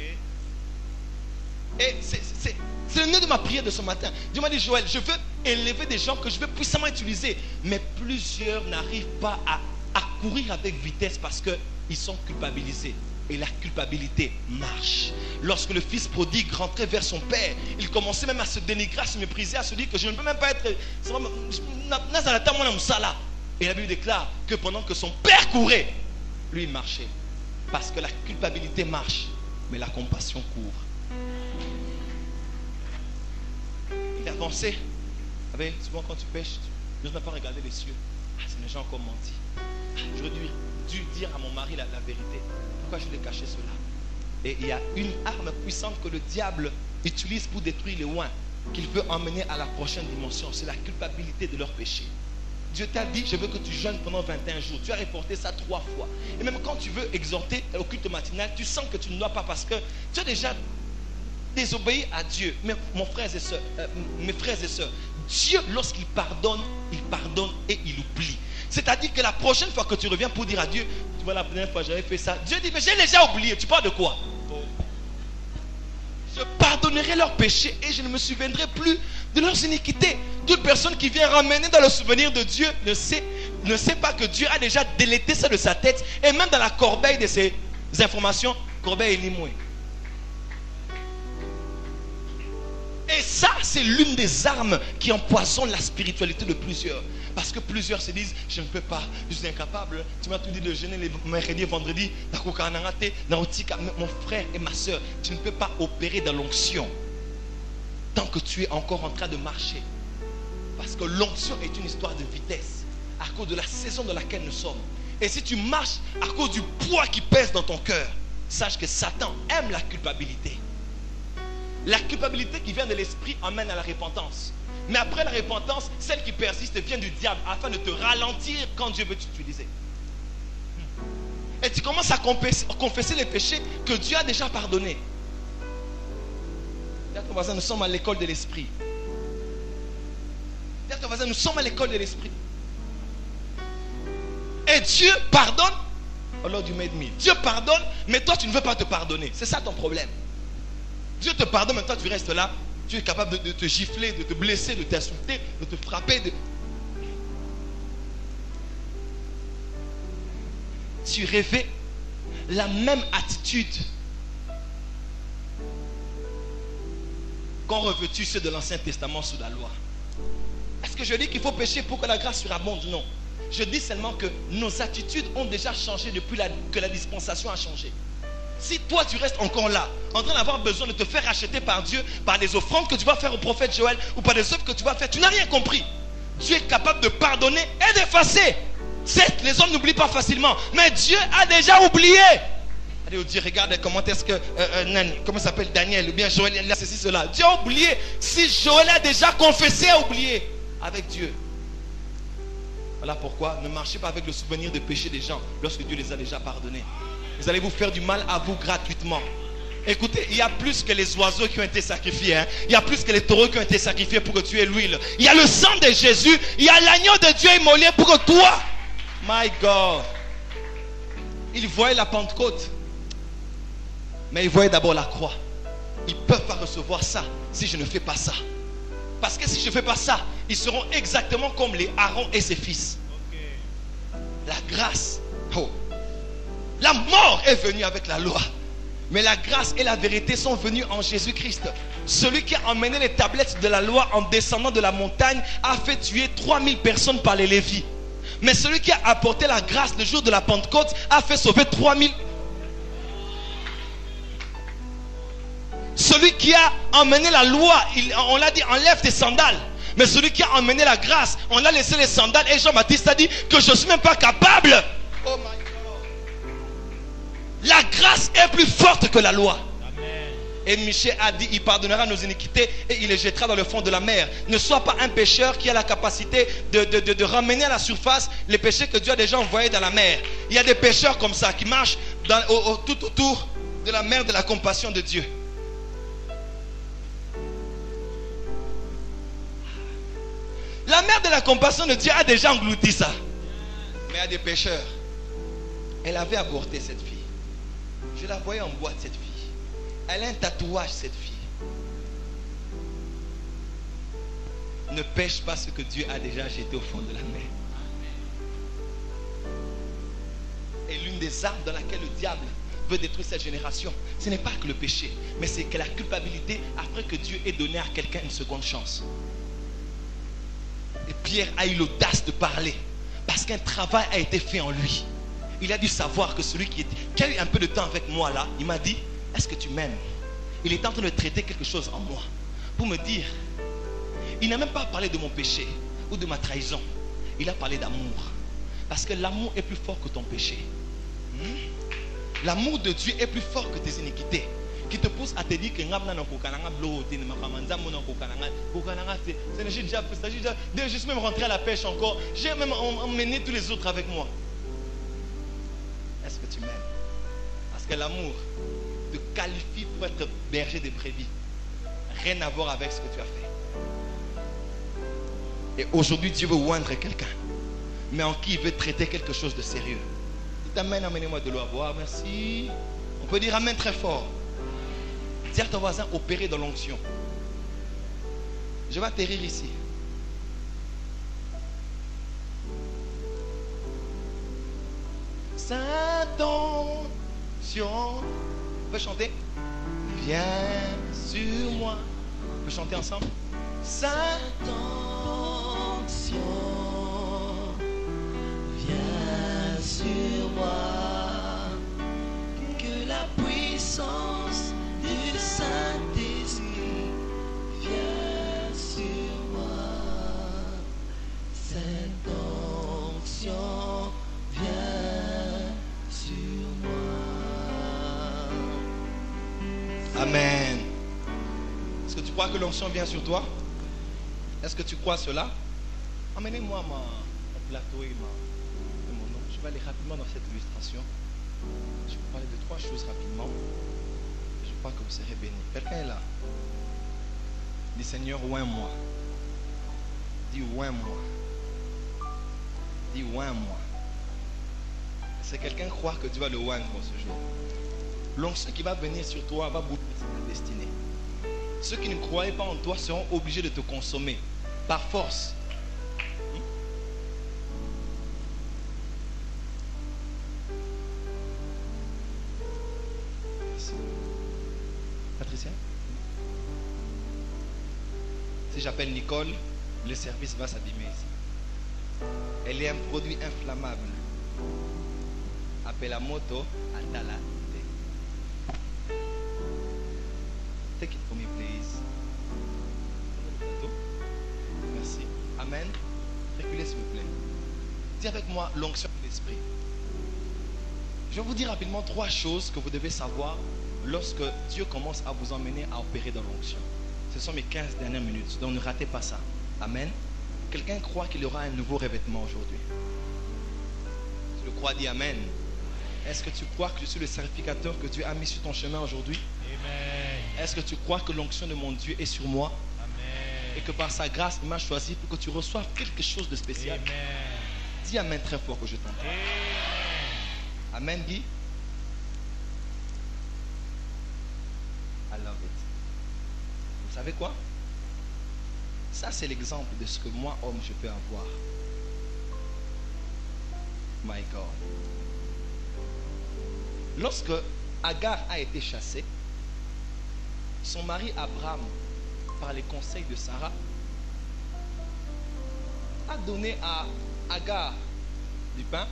Et c'est le nœud de ma prière de ce matin. Dieu m'a dit, Joël, je veux élever des gens que je veux puissamment utiliser. Mais plusieurs n'arrivent pas à courir avec vitesse parce qu'ils sont culpabilisés. Et la culpabilité marche. Lorsque le fils prodigue rentrait vers son père, il commençait même à se dénigrer, à se mépriser, à se dire que je ne peux même pas être... Et la Bible déclare que pendant que son père courait, lui il marchait. Parce que la culpabilité marche, mais la compassion court. Il avançait. Vous savez, souvent quand tu pêches, tu n'oses pas regarder les cieux. Ah, c'est les gens qui ont menti. Ah, j'aurais dû dire à mon mari la vérité. Pourquoi je lui ai caché cela? Et il y a une arme puissante que le diable utilise pour détruire les oins, qu'il veut emmener à la prochaine dimension. C'est la culpabilité de leur péché. Dieu t'a dit, je veux que tu jeûnes pendant 21 jours. Tu as reporté ça 3 fois. Et même quand tu veux exhorter au culte matinal, tu sens que tu ne dois pas parce que tu as déjà désobéi à Dieu. Mais mes frères et sœurs, Dieu, lorsqu'il pardonne et il oublie. C'est-à-dire que la prochaine fois que tu reviens pour dire à Dieu, tu vois, la première fois j'avais fait ça, Dieu dit, mais j'ai déjà oublié. Tu parles de quoi? Je pardonnerai leurs péchés et je ne me souviendrai plus de leurs iniquités. Toute personne qui vient ramener dans le souvenir de Dieu ne sait pas que Dieu a déjà délété ça de sa tête. Et même dans la corbeille de ses informations, corbeille est limouée. Et ça, c'est l'une des armes qui empoisonne la spiritualité de plusieurs. Parce que plusieurs se disent, je ne peux pas, je suis incapable. Tu m'as tout dit de jeûner les mercredis et vendredis. Mon frère et ma soeur, tu ne peux pas opérer dans l'onction tant que tu es encore en train de marcher. Parce que l'onction est une histoire de vitesse, à cause de la saison dans laquelle nous sommes. Et si tu marches à cause du poids qui pèse dans ton cœur, sache que Satan aime la culpabilité. La culpabilité qui vient de l'esprit amène à la repentance. Mais après la repentance, celle qui persiste vient du diable afin de te ralentir quand Dieu veut t'utiliser. Et tu commences à confesser les péchés que Dieu a déjà pardonnés. Dis à ton voisin, nous sommes à l'école de l'esprit. Dis à ton voisin, nous sommes à l'école de l'esprit. Et Dieu pardonne. Oh Lord, you made me. Dieu pardonne, mais toi tu ne veux pas te pardonner. C'est ça ton problème. Dieu te pardonne, mais toi tu restes là. Tu es capable de te gifler, de te blesser, de t'insulter, de te frapper. Tu revêts la même attitude qu'ont revêtu ceux de l'Ancien Testament sous la loi. Est-ce que je dis qu'il faut pécher pour que la grâce surabonde? Non. Je dis seulement que nos attitudes ont déjà changé depuis que la dispensation a changé. Si toi tu restes encore là, en train d'avoir besoin de te faire acheter par Dieu, par des offrandes que tu vas faire au prophète Joël, ou par des œuvres que tu vas faire, tu n'as rien compris. Dieu est capable de pardonner et d'effacer. Certes, les hommes n'oublient pas facilement, mais Dieu a déjà oublié. Allez, Dieu, regarde comment est-ce que comment s'appelle Daniel ou bien Joël, il a ceci, cela. Dieu a oublié. Si Joël a déjà confessé, a oublié avec Dieu. Voilà pourquoi ne marchez pas avec le souvenir de péché des gens lorsque Dieu les a déjà pardonnés. Vous allez vous faire du mal à vous gratuitement. Écoutez, il y a plus que les oiseaux qui ont été sacrifiés. Hein. Il y a plus que les taureaux qui ont été sacrifiés pour que tu aies l'huile. Il y a le sang de Jésus. Il y a l'agneau de Dieu immolé pour que toi. My God. Ils voyaient la Pentecôte. Mais ils voyaient d'abord la croix. Ils ne peuvent pas recevoir ça si je ne fais pas ça. Parce que si je ne fais pas ça, ils seront exactement comme les Aaron et ses fils. La grâce. Oh. La mort est venue avec la loi. Mais la grâce et la vérité sont venues en Jésus-Christ. Celui qui a emmené les tablettes de la loi en descendant de la montagne a fait tuer 3000 personnes par les Lévis. Mais celui qui a apporté la grâce le jour de la Pentecôte a fait sauver 3000. Celui qui a emmené la loi, on l'a dit, enlève tes sandales. Mais celui qui a emmené la grâce, on a laissé les sandales. Et Jean-Baptiste a dit que je ne suis même pas capable. Oh my God. La grâce est plus forte que la loi. Amen. Et Michée a dit, il pardonnera nos iniquités et il les jettera dans le fond de la mer. Ne sois pas un pécheur qui a la capacité de ramener à la surface les péchés que Dieu a déjà envoyés dans la mer. Il y a des pécheurs comme ça qui marchent tout autour de la mer de la compassion de Dieu. La mer de la compassion de Dieu a déjà englouti ça. Mais il y a des pécheurs. Elle avait avorté cette fille. Je la voyais en boîte, cette fille. Elle a un tatouage, cette fille. Ne pêche pas ce que Dieu a déjà jeté au fond de la mer. Et l'une des armes dans laquelle le diable veut détruire cette génération, ce n'est pas que le péché, mais c'est que la culpabilité après que Dieu ait donné à quelqu'un une seconde chance. Et Pierre a eu l'audace de parler parce qu'un travail a été fait en lui. Il a dû savoir que celui qui a eu un peu de temps avec moi là, il m'a dit, est-ce que tu m'aimes? Il est en train de traiter quelque chose en moi pour me dire, il n'a même pas parlé de mon péché ou de ma trahison. Il a parlé d'amour. Parce que l'amour est plus fort que ton péché. L'amour de Dieu est plus fort que tes iniquités. Qui te pousse à te dire que je suis même rentré à la pêche encore. J'ai même emmené tous les autres avec moi. Est-ce que tu m'aimes? Parce que l'amour te qualifie pour être berger des brebis. Rien à voir avec ce que tu as fait. Et aujourd'hui Dieu veut oindre quelqu'un, mais en qui il veut traiter quelque chose de sérieux. Dites amen, amenez-moi de l'eau à boire, merci. On peut dire amen très fort. Dis à ton voisin, opérer dans l'onction. Je vais atterrir ici. Sainte onction. On peut chanter? Viens sur moi. On peut chanter ensemble? Sainte onction. Viens sur moi. Que la puissance du Saint-Esprit, viens sur moi. tu crois que l'onction vient sur toi? Est-ce que tu crois cela? Amenez-moi mon plateau et mon nom. Je vais aller rapidement dans cette illustration. Je vais parler de 3 choses rapidement. Je crois que vous serez bénis. Quelqu'un est là? Dis Seigneur, oins-moi. Dis oins-moi. Dis oins-moi. C'est quelqu'un croire que Dieu va le oindre ce jour. L'onction qui va venir sur toi va bouleverser ta destinée. Ceux qui ne croyaient pas en toi seront obligés de te consommer par force. Patricia? Si j'appelle Nicole, le service va s'abîmer ici. Elle est un produit inflammable. Appelle la moto à Tala. Take it for me, please. Merci. Amen. Reculez, s'il vous plaît. Dis avec moi l'onction de l'esprit. Je vais vous dire rapidement 3 choses que vous devez savoir lorsque Dieu commence à vous emmener à opérer dans l'onction. Ce sont mes 15 dernières minutes, donc ne ratez pas ça. Amen. Quelqu'un croit qu'il y aura un nouveau revêtement aujourd'hui? Tu le crois, dis Amen. Est-ce que tu crois que je suis le sacrificateur que Dieu a mis sur ton chemin aujourd'hui? Amen. Est-ce que tu crois que l'onction de mon Dieu est sur moi? Amen. Et que par sa grâce, il m'a choisi pour que tu reçoives quelque chose de spécial? Amen. Dis Amen très fort que je t'entends. Amen, dis. I love it. Vous savez quoi? Ça, c'est l'exemple de ce que moi, homme, je peux avoir. My God. Lorsque Agar a été chassée, son mari Abraham, par les conseils de Sarah, a donné à Agar du pain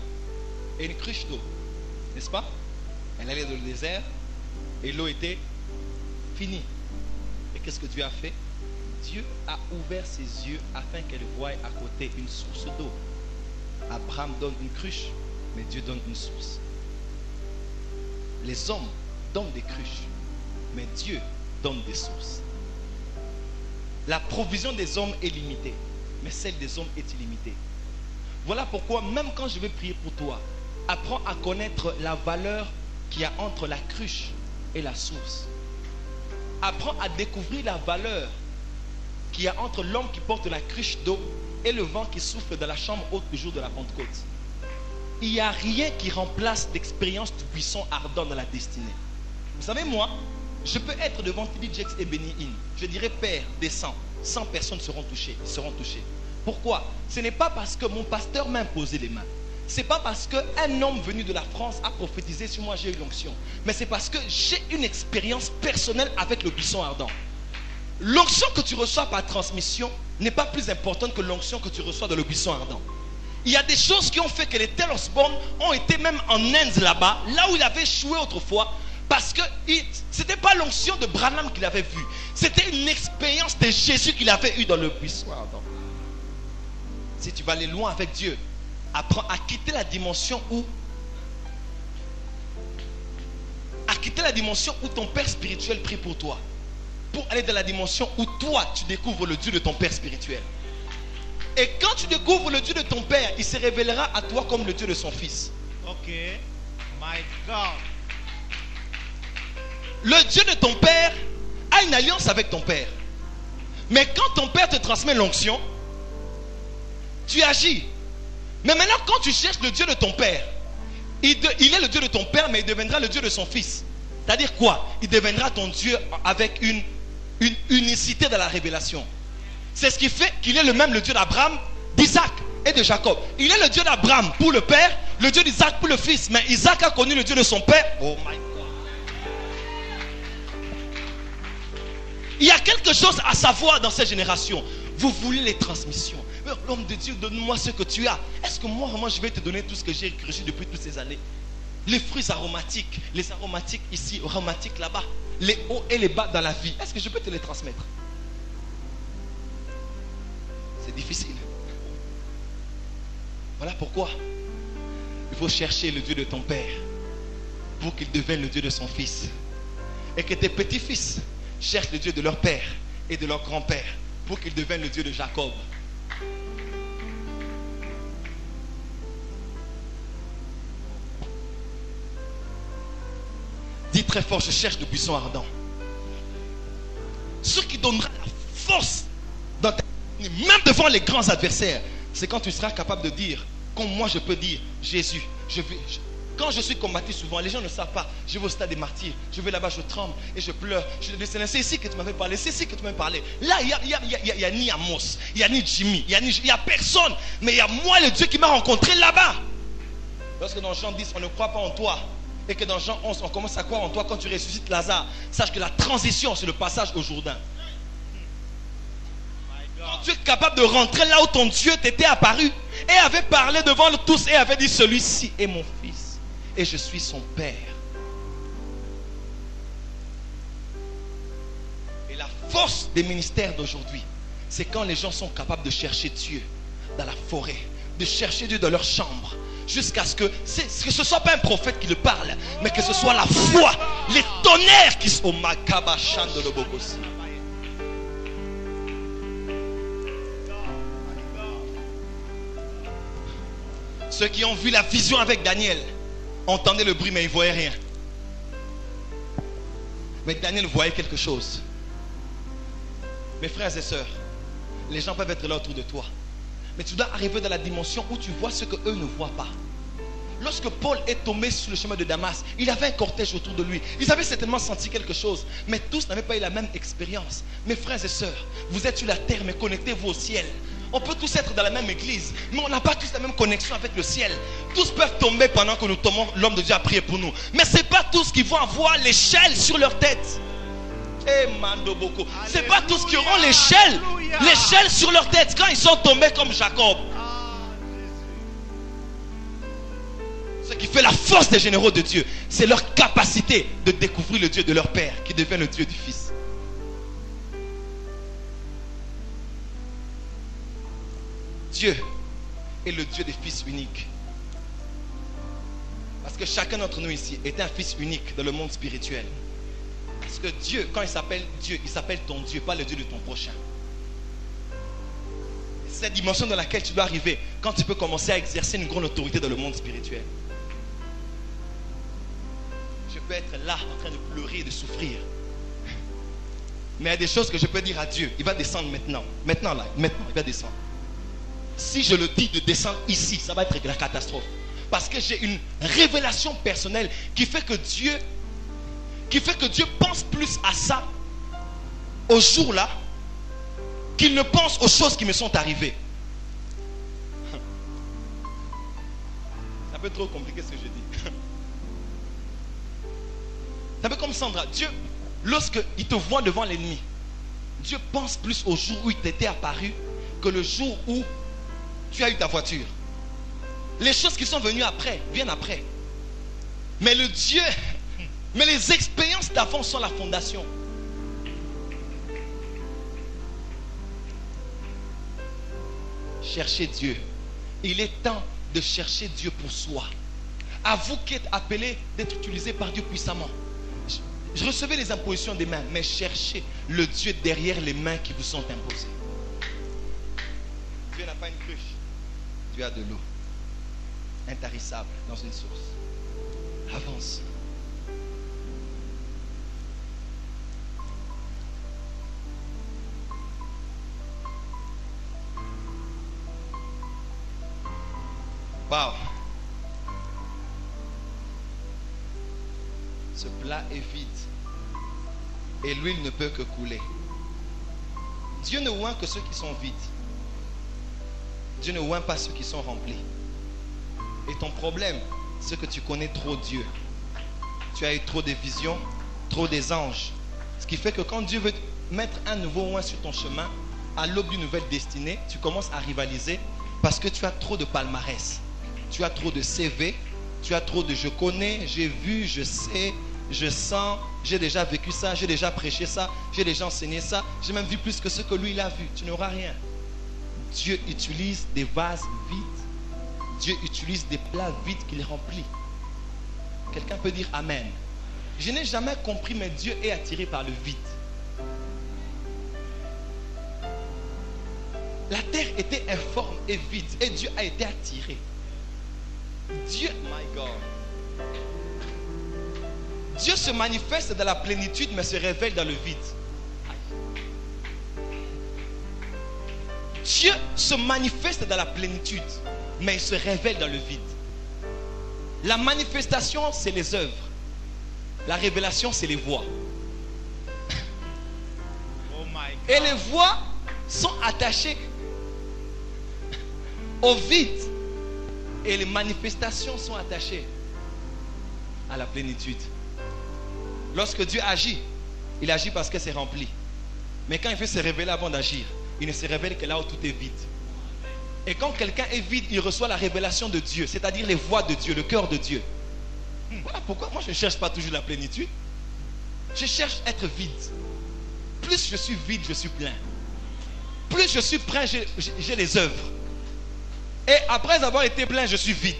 et une cruche d'eau. N'est-ce pas? Elle allait dans le désert et l'eau était finie. Et qu'est-ce que Dieu a fait? Dieu a ouvert ses yeux afin qu'elle voie à côté une source d'eau. Abraham donne une cruche, mais Dieu donne une source. Les hommes donnent des cruches, mais Dieu donne des sources. La provision des hommes est limitée, mais celle des hommes est illimitée. Voilà pourquoi, même quand je vais prier pour toi, apprends à connaître la valeur qu'il y a entre la cruche et la source. Apprends à découvrir la valeur qu'il y a entre l'homme qui porte la cruche d'eau et le vent qui souffle dans la chambre haute le jour de la Pentecôte. Il n'y a rien qui remplace l'expérience du buisson ardent dans la destinée. Vous savez, moi, je peux être devant TD Jakes et Benny Hinn. Je dirais, Père, descends. 100 personnes seront touchées. Pourquoi? Ce n'est pas parce que mon pasteur m'a imposé les mains. Ce n'est pas parce qu'un homme venu de la France a prophétisé sur moi, j'ai eu l'onction. Mais c'est parce que j'ai une expérience personnelle avec le buisson ardent. L'onction que tu reçois par transmission n'est pas plus importante que l'onction que tu reçois dans le buisson ardent. Il y a des choses qui ont fait que les Tel Osborne ont été même en Inde là-bas, là où il avait échoué autrefois, parce que ce n'était pas l'onction de Branham qu'il avait vue, c'était une expérience de Jésus qu'il avait eue dans le buisson ardent. Si tu vas aller loin avec Dieu, apprends à quitter la dimension où ton père spirituel prie pour toi, pour aller dans la dimension où toi tu découvres le Dieu de ton père spirituel. Et quand tu découvres le Dieu de ton père, il se révélera à toi comme le Dieu de son fils. Ok. My God. Le Dieu de ton père a une alliance avec ton père. Mais quand ton père te transmet l'onction, tu agis. Mais maintenant, quand tu cherches le Dieu de ton père, il est le Dieu de ton père, mais il deviendra le Dieu de son fils. C'est-à-dire quoi? Il deviendra ton Dieu avec une unicité dans la révélation. C'est ce qui fait qu'il est le Dieu d'Abraham, d'Isaac et de Jacob. Il est le Dieu d'Abraham pour le père, le Dieu d'Isaac pour le fils. Mais Isaac a connu le Dieu de son père. Oh my God. Il y a quelque chose à savoir dans cette génération. Vous voulez les transmissions. L'homme de Dieu, donne-moi ce que tu as. Est-ce que moi, vraiment, je vais te donner tout ce que j'ai reçu depuis toutes ces années? Les fruits aromatiques, les aromatiques ici, aromatiques là-bas, les hauts et les bas dans la vie. Est-ce que je peux te les transmettre? C'est difficile. Voilà pourquoi il faut chercher le Dieu de ton père pour qu'il devienne le Dieu de son fils. Et que tes petits-fils cherchent le Dieu de leur père et de leur grand-père pour qu'il devienne le Dieu de Jacob. Dis très fort, je cherche de buissons ardents. Ce qui donnera la force dans ta vie, même devant les grands adversaires, c'est quand tu seras capable de dire, comme moi je peux dire, Jésus, quand je suis combattu souvent, les gens ne savent pas, je vais au stade des martyrs, je vais là-bas, je tremble et je pleure. Je dis, c'est ici que tu m'avais parlé, c'est ici que tu m'avais parlé. Là, il n'y a ni Amos, il n'y a ni Jimmy, il n'y a personne, mais il y a moi, le Dieu qui m'a rencontré là-bas. Lorsque dans Jean 10, on ne croit pas en toi, et que dans Jean 11, on commence à croire en toi quand tu ressuscites Lazare, sache que la transition, c'est le passage au Jourdain. Quand tu es capable de rentrer là où ton Dieu t'était apparu et avait parlé devant tous et avait dit, celui-ci est mon fils et je suis son père. Et la force des ministères d'aujourd'hui, c'est quand les gens sont capables de chercher Dieu dans la forêt, de chercher Dieu dans leur chambre, jusqu'à ce que ce ne soit pas un prophète qui le parle, mais que ce soit la foi, les tonnerres qui sont au Makabachan de l'Obokosi. Ceux qui ont vu la vision avec Daniel entendaient le bruit, mais ils ne voyaient rien. Mais Daniel voyait quelque chose. Mes frères et sœurs, les gens peuvent être là autour de toi, mais tu dois arriver dans la dimension où tu vois ce que eux ne voient pas. Lorsque Paul est tombé sur le chemin de Damas, il avait un cortège autour de lui. Ils avaient certainement senti quelque chose, mais tous n'avaient pas eu la même expérience. Mes frères et sœurs, vous êtes sur la terre, mais connectez-vous au ciel. On peut tous être dans la même église, mais on n'a pas tous la même connexion avec le ciel. Tous peuvent tomber pendant que nous tombons, l'homme de Dieu a prié pour nous. Mais ce n'est pas tous qui vont avoir l'échelle sur leur tête. Ce n'est pas tous qui auront l'échelle sur leur tête quand ils sont tombés comme Jacob. Ce qui fait la force des généraux de Dieu, c'est leur capacité de découvrir le Dieu de leur Père qui devient le Dieu du Fils. Dieu est le Dieu des fils uniques. Parce que chacun d'entre nous ici est un fils unique dans le monde spirituel. Parce que Dieu, quand il s'appelle Dieu, il s'appelle ton Dieu, pas le Dieu de ton prochain. C'est cette dimension dans laquelle tu dois arriver quand tu peux commencer à exercer une grande autorité dans le monde spirituel. Je peux être là en train de pleurer et de souffrir. Mais il y a des choses que je peux dire à Dieu. Il va descendre maintenant. Maintenant il va descendre. Si je le dis de descendre ici, ça va être la catastrophe. Parce que j'ai une révélation personnelle qui fait que Dieu pense plus à ça au jour-là qu'il ne pense aux choses qui me sont arrivées. C'est un peu trop compliqué ce que je dis. C'est un peu comme Sandra. Dieu, lorsqu'il te voit devant l'ennemi, Dieu pense plus au jour où il t'était apparu que le jour où tu as eu ta voiture. Les choses qui sont venues après viennent après. Mais les expériences d'avant sont la fondation. Cherchez Dieu. Il est temps de chercher Dieu pour soi. À vous qui êtes appelés d'être utilisés par Dieu puissamment. Je recevais les impositions des mains, mais cherchez le Dieu derrière les mains qui vous sont imposées. Dieu n'a pas une cruche. Dieu a de l'eau intarissable dans une source. Avance. Wow. Ce plat est vide et l'huile ne peut que couler. Dieu ne oint que ceux qui sont vides. Dieu ne oint pas ceux qui sont remplis. Et ton problème, c'est que tu connais trop Dieu. Tu as eu trop de visions, trop des anges. Ce qui fait que quand Dieu veut mettre un nouveau oint sur ton chemin, à l'aube d'une nouvelle destinée, tu commences à rivaliser parce que tu as trop de palmarès. Tu as trop de CV, tu as trop de je connais, j'ai vu, je sais, je sens, j'ai déjà vécu ça, j'ai déjà prêché ça, j'ai déjà enseigné ça, j'ai même vu plus que ce que lui il a vu. Tu n'auras rien. Dieu utilise des vases vides. Dieu utilise des plats vides qu'il remplit. Quelqu'un peut dire Amen. Je n'ai jamais compris, mais Dieu est attiré par le vide. La terre était informe et vide et Dieu a été attiré. Dieu, my God. Dieu se manifeste dans la plénitude mais se révèle dans le vide. Dieu se manifeste dans la plénitude mais il se révèle dans le vide. La manifestation, c'est les œuvres. La révélation, c'est les voies. Oh my Et God. les voies sont attachées au vide. Et les manifestations sont attachées à la plénitude. Lorsque Dieu agit, il agit parce que c'est rempli. Mais quand il veut se révéler avant d'agir, il ne se révèle que là où tout est vide. Et quand quelqu'un est vide, il reçoit la révélation de Dieu, c'est-à-dire les voies de Dieu, le cœur de Dieu. Voilà pourquoi moi je ne cherche pas toujours la plénitude. Je cherche à être vide. Plus je suis vide, je suis plein. Plus je suis plein, j'ai les œuvres. Et après avoir été plein, je suis vide.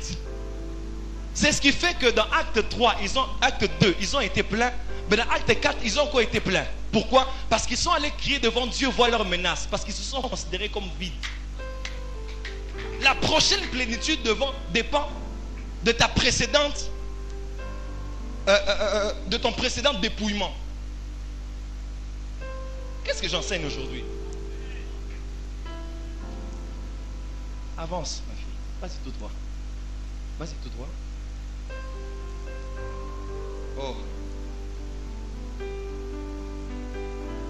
C'est ce qui fait que dans Acte 3, Acte 2, ils ont été pleins. Mais dans Acte 4, ils ont encore été pleins. Pourquoi? Parce qu'ils sont allés crier devant Dieu, voir leurs menaces. Parce qu'ils se sont considérés comme vides. La prochaine plénitude dépend de ta précédente, de ton précédent dépouillement. Qu'est-ce que j'enseigne aujourd'hui? Avance, ma fille. Vas-y tout droit. Vas-y tout droit. Oh.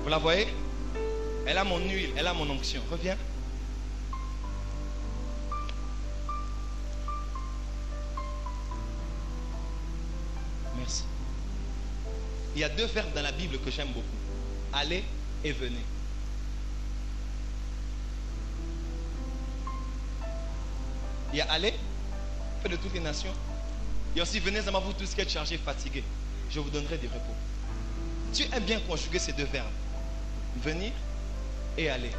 Vous la voyez? Elle a mon huile, elle a mon onction. Reviens. Merci. Il y a deux verbes dans la Bible que j'aime beaucoup. Aller et venez. Il y a aller, fait de toutes les nations. Il y a aussi venez à moi vous tous qui êtes chargés, fatigués. Je vous donnerai du repos. Tu aimes bien conjuguer ces deux verbes. Venir et aller.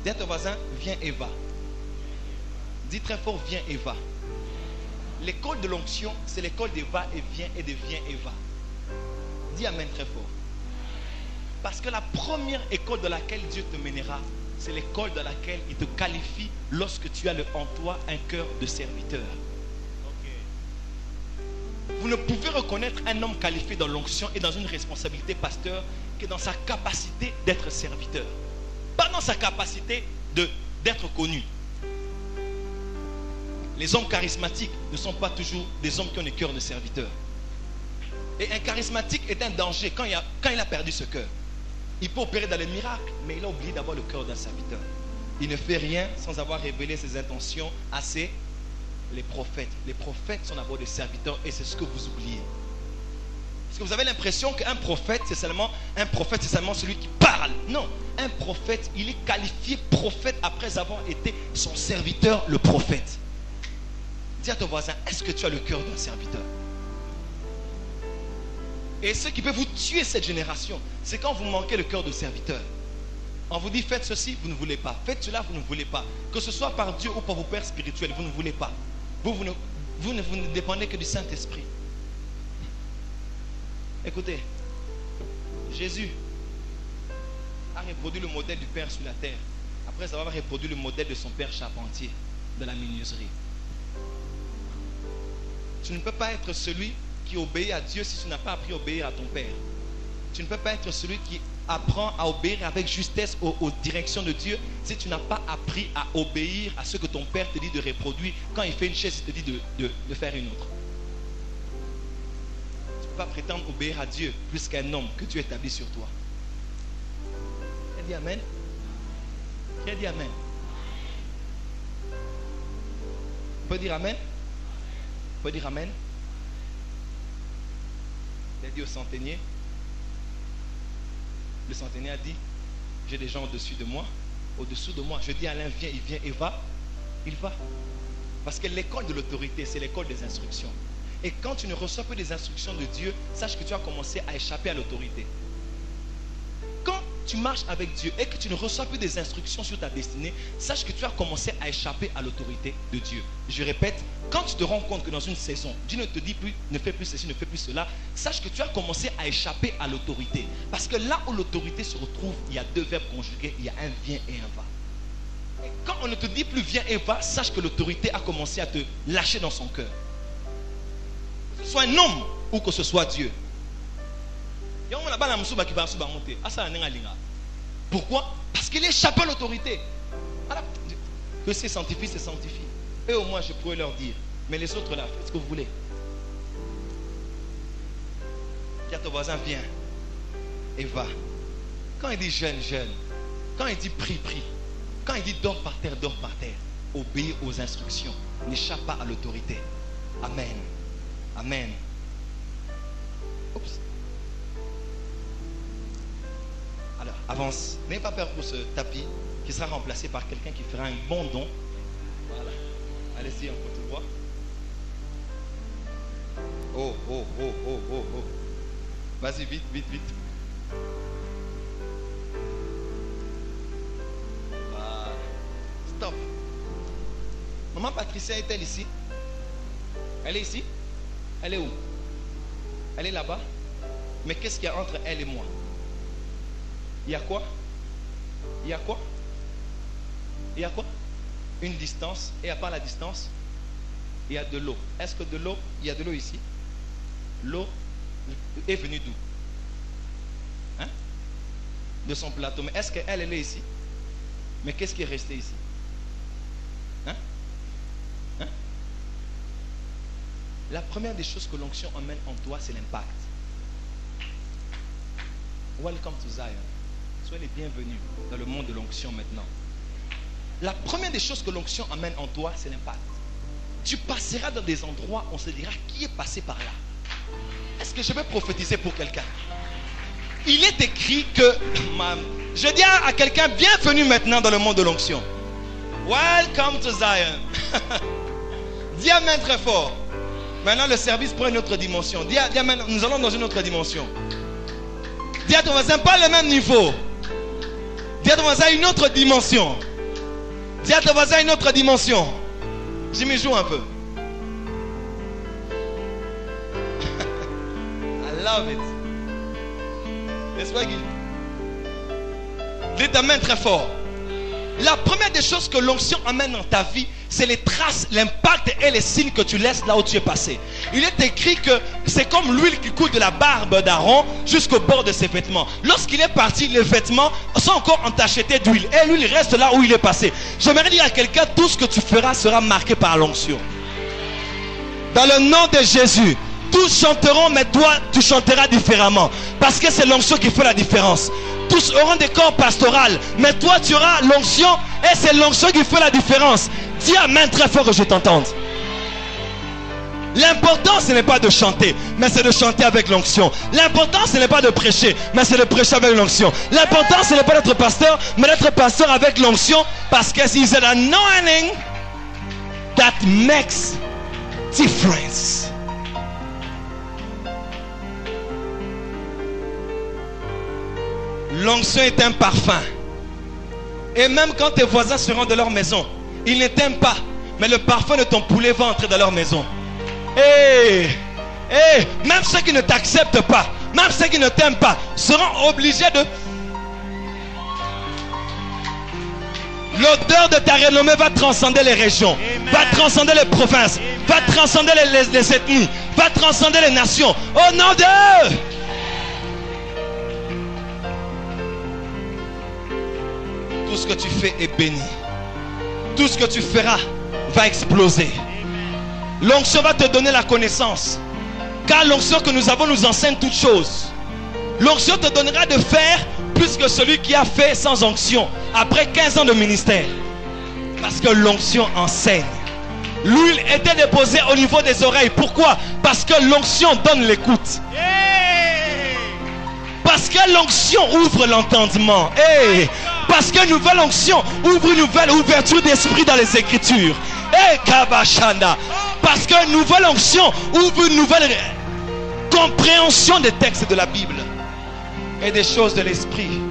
Dis à ton voisin, viens et va. Dis très fort, viens et va. L'école de l'onction, c'est l'école des va et viens et de viens et va. Dis amen très fort. Parce que la première école de laquelle Dieu te mènera, c'est l'école dans laquelle il te qualifie lorsque tu as en toi un cœur de serviteur. Vous ne pouvez reconnaître un homme qualifié dans l'onction et dans une responsabilité pasteur que dans sa capacité d'être serviteur. Pas dans sa capacité d'être connu. Les hommes charismatiques ne sont pas toujours des hommes qui ont le cœur de serviteur. Et un charismatique est un danger quand il a perdu ce cœur. Il peut opérer dans les miracles, mais il a oublié d'avoir le cœur d'un serviteur. Il ne fait rien sans avoir révélé ses intentions à les prophètes. Les prophètes sont d'abord des serviteurs et c'est ce que vous oubliez. Parce que vous avez l'impression qu'un prophète, c'est seulement celui qui parle. Non, un prophète, il est qualifié prophète après avoir été son serviteur, le prophète. Dis à ton voisin, est-ce que tu as le cœur d'un serviteur? Et ce qui peut vous tuer cette génération, c'est quand vous manquez le cœur de serviteur. On vous dit faites ceci, vous ne voulez pas. Faites cela, vous ne voulez pas. Que ce soit par Dieu ou par vos pères spirituels, vous ne voulez pas. Vous ne dépendez que du Saint-Esprit. Écoutez, Jésus a reproduit le modèle du Père sur la terre, après avoir reproduit le modèle de son Père charpentier de la menuiserie. Tu ne peux pas être celui qui obéit à Dieu si tu n'as pas appris à obéir à ton Père. Tu ne peux pas être celui qui apprend à obéir avec justesse aux directions de Dieu si tu n'as pas appris à obéir à ce que ton Père te dit de reproduire. Quand il fait une chaise, il te dit de faire une autre. Tu ne peux pas prétendre obéir à Dieu plus qu'un homme que Dieu établit sur toi. Qui a dit Amen? Qui a dit Amen? On peut dire Amen? On peut dire Amen? Il a dit au centenier. Le centenier a dit, j'ai des gens au-dessus de moi, au-dessous de moi. Je dis à l'un, viens, il vient et va. Il va. Parce que l'école de l'autorité, c'est l'école des instructions. Et quand tu ne reçois plus des instructions de Dieu, sache que tu as commencé à échapper à l'autorité. Quand tu marches avec Dieu et que tu ne reçois plus des instructions sur ta destinée, sache que tu as commencé à échapper à l'autorité de Dieu. Je répète, quand tu te rends compte que dans une saison, Dieu ne te dit plus, ne fais plus ceci, ne fais plus cela, sache que tu as commencé à échapper à l'autorité. Parce que là où l'autorité se retrouve, il y a deux verbes conjugués, il y a un viens et un va. Et quand on ne te dit plus viens et va, sache que l'autorité a commencé à te lâcher dans son cœur. Que ce soit un homme ou que ce soit Dieu. Pourquoi? Parce qu'il échappe à l'autorité. Que c'est sanctifié, c'est sanctifié. Et au moins je pourrais leur dire, mais les autres là, faites ce que vous voulez. Dis à ton voisin, viens et va. Quand il dit jeûne, jeûne. Quand il dit prie, prie. Quand il dit dors par terre, dors par terre. Obéis aux instructions. N'échappe pas à l'autorité. Amen. Amen. Oups. Alors, avance. N'ayez pas peur pour ce tapis qui sera remplacé par quelqu'un qui fera un bon don. Voilà. Allez-y, on peut tout voir. Oh, oh, oh, oh, oh, oh. Vas-y, vite, vite, vite. Voilà. Stop. Maman Patricia est-elle ici? Elle est ici? Elle est où? Elle est là-bas? Mais qu'est-ce qu'il y a entre elle et moi? Il y a quoi? Il y a quoi? Il y a quoi? Une distance. Et à part la distance, il y a de l'eau. Est-ce que de l'eau, il y a de l'eau ici? L'eau est venue d'où? Hein? De son plateau. Mais est-ce qu'elle est ici? Mais qu'est-ce qui est resté ici? Hein? Hein? La première des choses que l'onction emmène en toi, c'est l'impact. Welcome to Zion. Soyez les bienvenus dans le monde de l'onction maintenant. La première des choses que l'onction amène en toi, c'est l'impact. Tu passeras dans des endroits, on se dira qui est passé par là. Est-ce que je vais prophétiser pour quelqu'un? Il est écrit que, je dis à quelqu'un, bienvenue maintenant dans le monde de l'onction. Welcome to Zion. Dis amen très fort. Maintenant le service prend une autre dimension. Dis amen, nous allons dans une autre dimension. Dis à ton voisin, pas le même niveau. Dis à ton voisin une autre dimension. Dis à ton voisin une autre dimension. Je m'y joue un peu. I love it. N'est-ce pas, Guy? Dis ta main très fort. La première des choses que l'onction amène dans ta vie, c'est les traces, l'impact et les signes que tu laisses là où tu es passé. Il est écrit que c'est comme l'huile qui coule de la barbe d'Aaron jusqu'au bord de ses vêtements. Lorsqu'il est parti, les vêtements sont encore entachetés d'huile. Et l'huile reste là où il est passé. J'aimerais dire à quelqu'un, tout ce que tu feras sera marqué par l'onction. Dans le nom de Jésus, tous chanteront, mais toi, tu chanteras différemment. Parce que c'est l'onction qui fait la différence. Tous auront des corps pastoraux, mais toi tu auras l'onction et c'est l'onction qui fait la différence. Dis amen très fort que je t'entende. L'important ce n'est pas de chanter, mais c'est de chanter avec l'onction. L'important ce n'est pas de prêcher, mais c'est de prêcher avec l'onction. L'important ce n'est pas d'être pasteur, mais d'être pasteur avec l'onction, parce que c'est an anointing that makes difference. L'onction est un parfum. Et même quand tes voisins se rendent de leur maison, ils ne t'aiment pas, mais le parfum de ton poulet va entrer dans leur maison. Même ceux qui ne t'acceptent pas, même ceux qui ne t'aiment pas, seront obligés de... L'odeur de ta renommée va transcender les régions. Amen. Va transcender les provinces. Amen. Va transcender les ethnies. Va transcender les nations. Au nom de... Tout ce que tu fais est béni. Tout ce que tu feras va exploser. L'onction va te donner la connaissance. Car l'onction que nous avons nous enseigne toutes choses. L'onction te donnera de faire plus que celui qui a fait sans onction après 15 ans de ministère. Parce que l'onction enseigne. L'huile était déposée au niveau des oreilles. Pourquoi? Parce que l'onction donne l'écoute. Parce que l'onction ouvre l'entendement. Parce que nouvelle onction ouvre une nouvelle ouverture d'esprit dans les Écritures. Parce que nouvelle onction ouvre une nouvelle compréhension des textes de la Bible et des choses de l'esprit.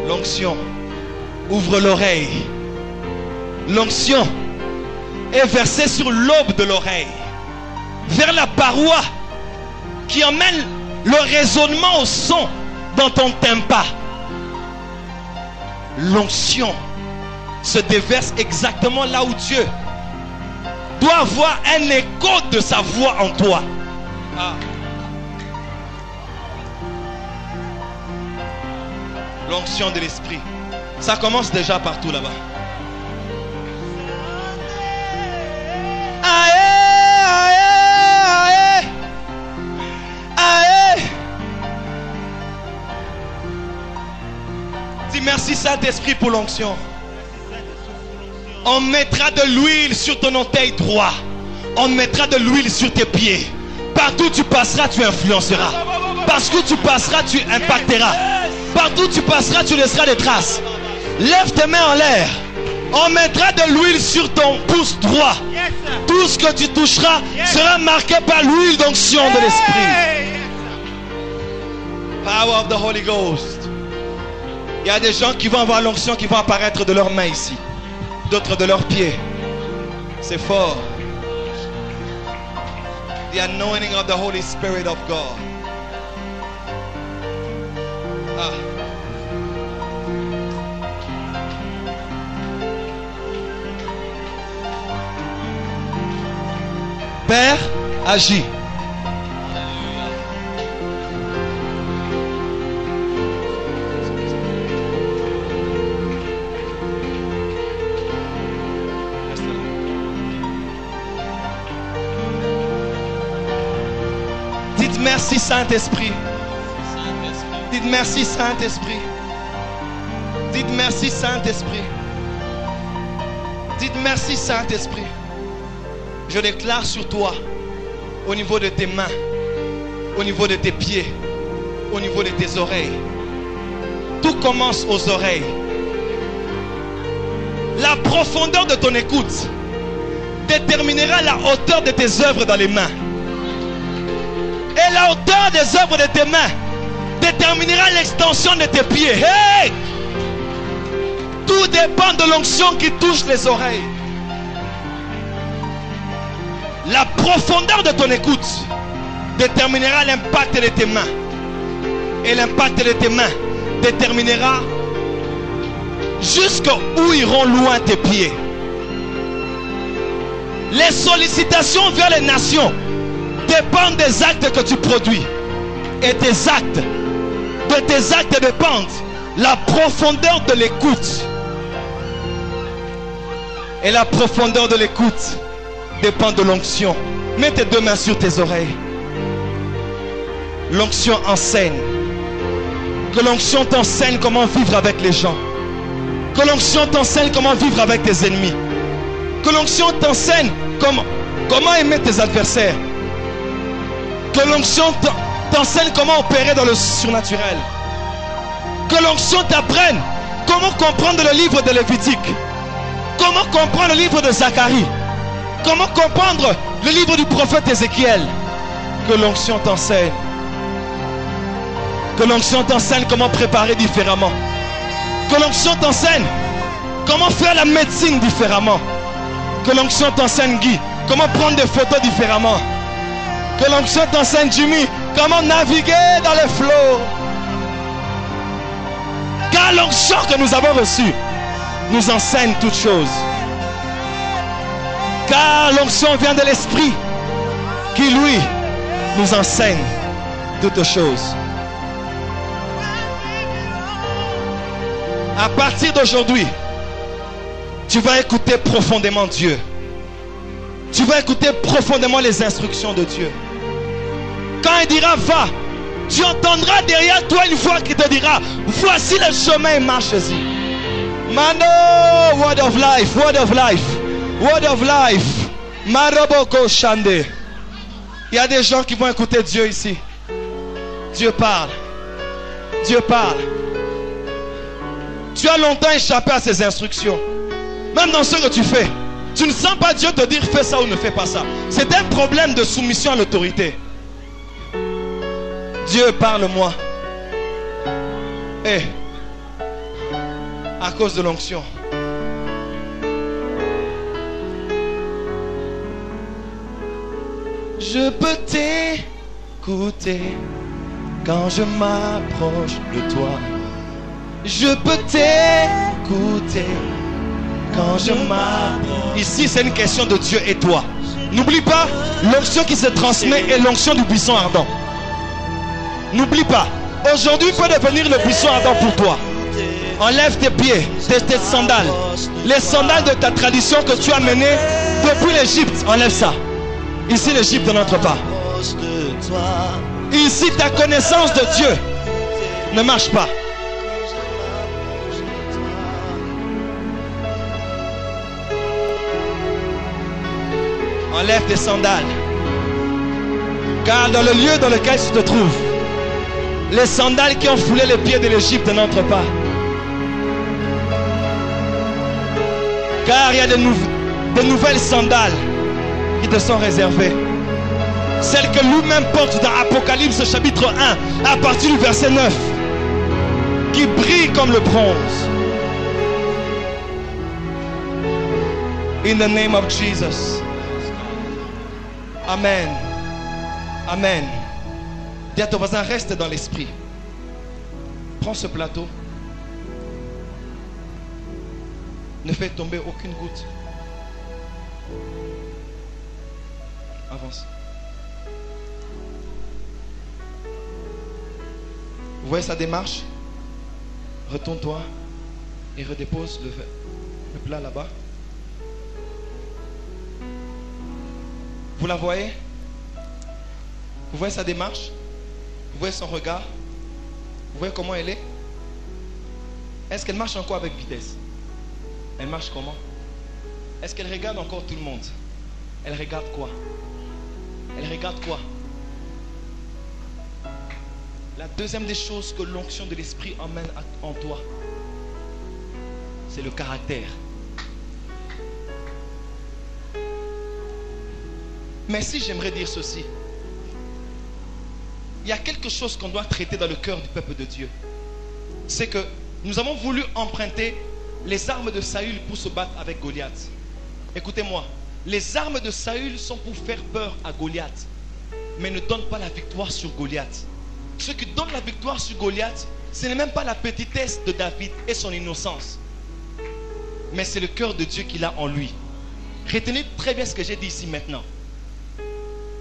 L'onction ouvre l'oreille. L'onction est versée sur l'aube de l'oreille, vers la paroi qui emmène le raisonnement au son dans ton tympan. l'onction se déverse exactement là où Dieu doit avoir un écho de sa voix en toi. Ah. L'onction de l'esprit. Ça commence déjà partout là-bas. Dis merci Saint-Esprit pour l'onction. On mettra de l'huile sur ton orteil droit. On mettra de l'huile sur tes pieds. Partout où tu passeras, tu influenceras. Parce que tu passeras, tu impacteras. Partout où tu passeras, tu laisseras des traces. Lève tes mains en l'air. On mettra de l'huile sur ton pouce droit. Tout ce que tu toucheras sera marqué par l'huile d'onction de l'Esprit. Power of the Holy Ghost. Il y a des gens qui vont avoir l'onction qui vont apparaître de leurs mains ici. D'autres de leurs pieds. C'est fort. The anointing of the Holy Spirit of God. Ah. Père, agis. Dites merci Saint-Esprit. Dites merci Saint-Esprit. Dites merci Saint-Esprit. Dites merci Saint-Esprit. Je déclare sur toi, au niveau de tes mains, au niveau de tes pieds, au niveau de tes oreilles. Tout commence aux oreilles. La profondeur de ton écoute déterminera la hauteur de tes œuvres dans les mains. Et la hauteur des œuvres de tes mains déterminera l'extension de tes pieds. Hey! Tout dépend de l'onction qui touche les oreilles. La profondeur de ton écoute déterminera l'impact de tes mains. Et l'impact de tes mains déterminera jusqu'où iront loin tes pieds. Les sollicitations vers les nations dépendent des actes que tu produis. Et tes actes, de tes actes dépendent la profondeur de l'écoute. Et la profondeur de l'écoute dépend de l'onction. Mets tes deux mains sur tes oreilles. L'onction enseigne. Que l'onction t'enseigne comment vivre avec les gens. Que l'onction t'enseigne comment vivre avec tes ennemis. Que l'onction t'enseigne comment aimer tes adversaires. Que l'onction t'enseigne comment opérer dans le surnaturel. Que l'onction t'apprenne comment comprendre le livre de Lévitique. Comment comprendre le livre de Zacharie. Comment comprendre le livre du prophète Ézéchiel. Que l'onction t'enseigne. Que l'onction t'enseigne comment préparer différemment. Que l'onction t'enseigne comment faire la médecine différemment. Que l'onction t'enseigne, Guy, comment prendre des photos différemment. Que l'onction t'enseigne, Jimmy, comment naviguer dans les flots. Car l'onction que nous avons reçue nous enseigne toutes choses. Car l'onction vient de l'Esprit qui, lui, nous enseigne toutes choses. À partir d'aujourd'hui, tu vas écouter profondément Dieu. Tu vas écouter profondément les instructions de Dieu. Quand il dira va, tu entendras derrière toi une voix qui te dira voici le chemin, marche-y. Mano, word of life, word of life, word of life. Maroboko Shande. Il y a des gens qui vont écouter Dieu ici. Dieu parle. Dieu parle. Tu as longtemps échappé à ses instructions. Même dans ce que tu fais, tu ne sens pas Dieu te dire fais ça ou ne fais pas ça. C'est un problème de soumission à l'autorité. Dieu, parle-moi. Et à cause de l'onction. Je peux t'écouter quand je m'approche de toi. Je peux t'écouter quand je m'approche. Ici, c'est une question de Dieu et toi. N'oublie pas, l'onction qui se transmet est l'onction du buisson ardent. N'oublie pas, aujourd'hui peut devenir le buisson ardent pour toi. Enlève tes pieds, tes sandales. Les sandales de ta tradition que tu as menées depuis l'Égypte, enlève ça. Ici, l'Égypte n'entre pas. Ici, ta connaissance de Dieu ne marche pas. Enlève tes sandales. Car dans le lieu dans lequel tu te trouves, les sandales qui ont foulé les pieds de l'Égypte n'entrent pas. Car il y a de nouvelles sandales qui te sont réservées. Celles que lui-même porte dans Apocalypse chapitre 1 à partir du verset 9. Qui brillent comme le bronze. In the name of Jesus. Amen. Amen. Dis à ton voisin, reste dans l'esprit. Prends ce plateau. Ne fais tomber aucune goutte. Avance. Vous voyez sa démarche? Retourne-toi et redépose le plat là-bas. Vous la voyez? Vous voyez sa démarche? Vous voyez son regard? Vous voyez comment elle est? Est-ce qu'elle marche encore avec vitesse? Elle marche comment? Est-ce qu'elle regarde encore tout le monde? Elle regarde quoi? Elle regarde quoi? La deuxième des choses que l'onction de l'esprit emmène en toi, c'est le caractère. Mais si j'aimerais dire ceci, il y a quelque chose qu'on doit traiter dans le cœur du peuple de Dieu. C'est que nous avons voulu emprunter les armes de Saül pour se battre avec Goliath. Écoutez-moi, les armes de Saül sont pour faire peur à Goliath, mais ne donnent pas la victoire sur Goliath. Ce qui donne la victoire sur Goliath, ce n'est même pas la petitesse de David et son innocence, mais c'est le cœur de Dieu qu'il a en lui. Retenez très bien ce que j'ai dit ici maintenant.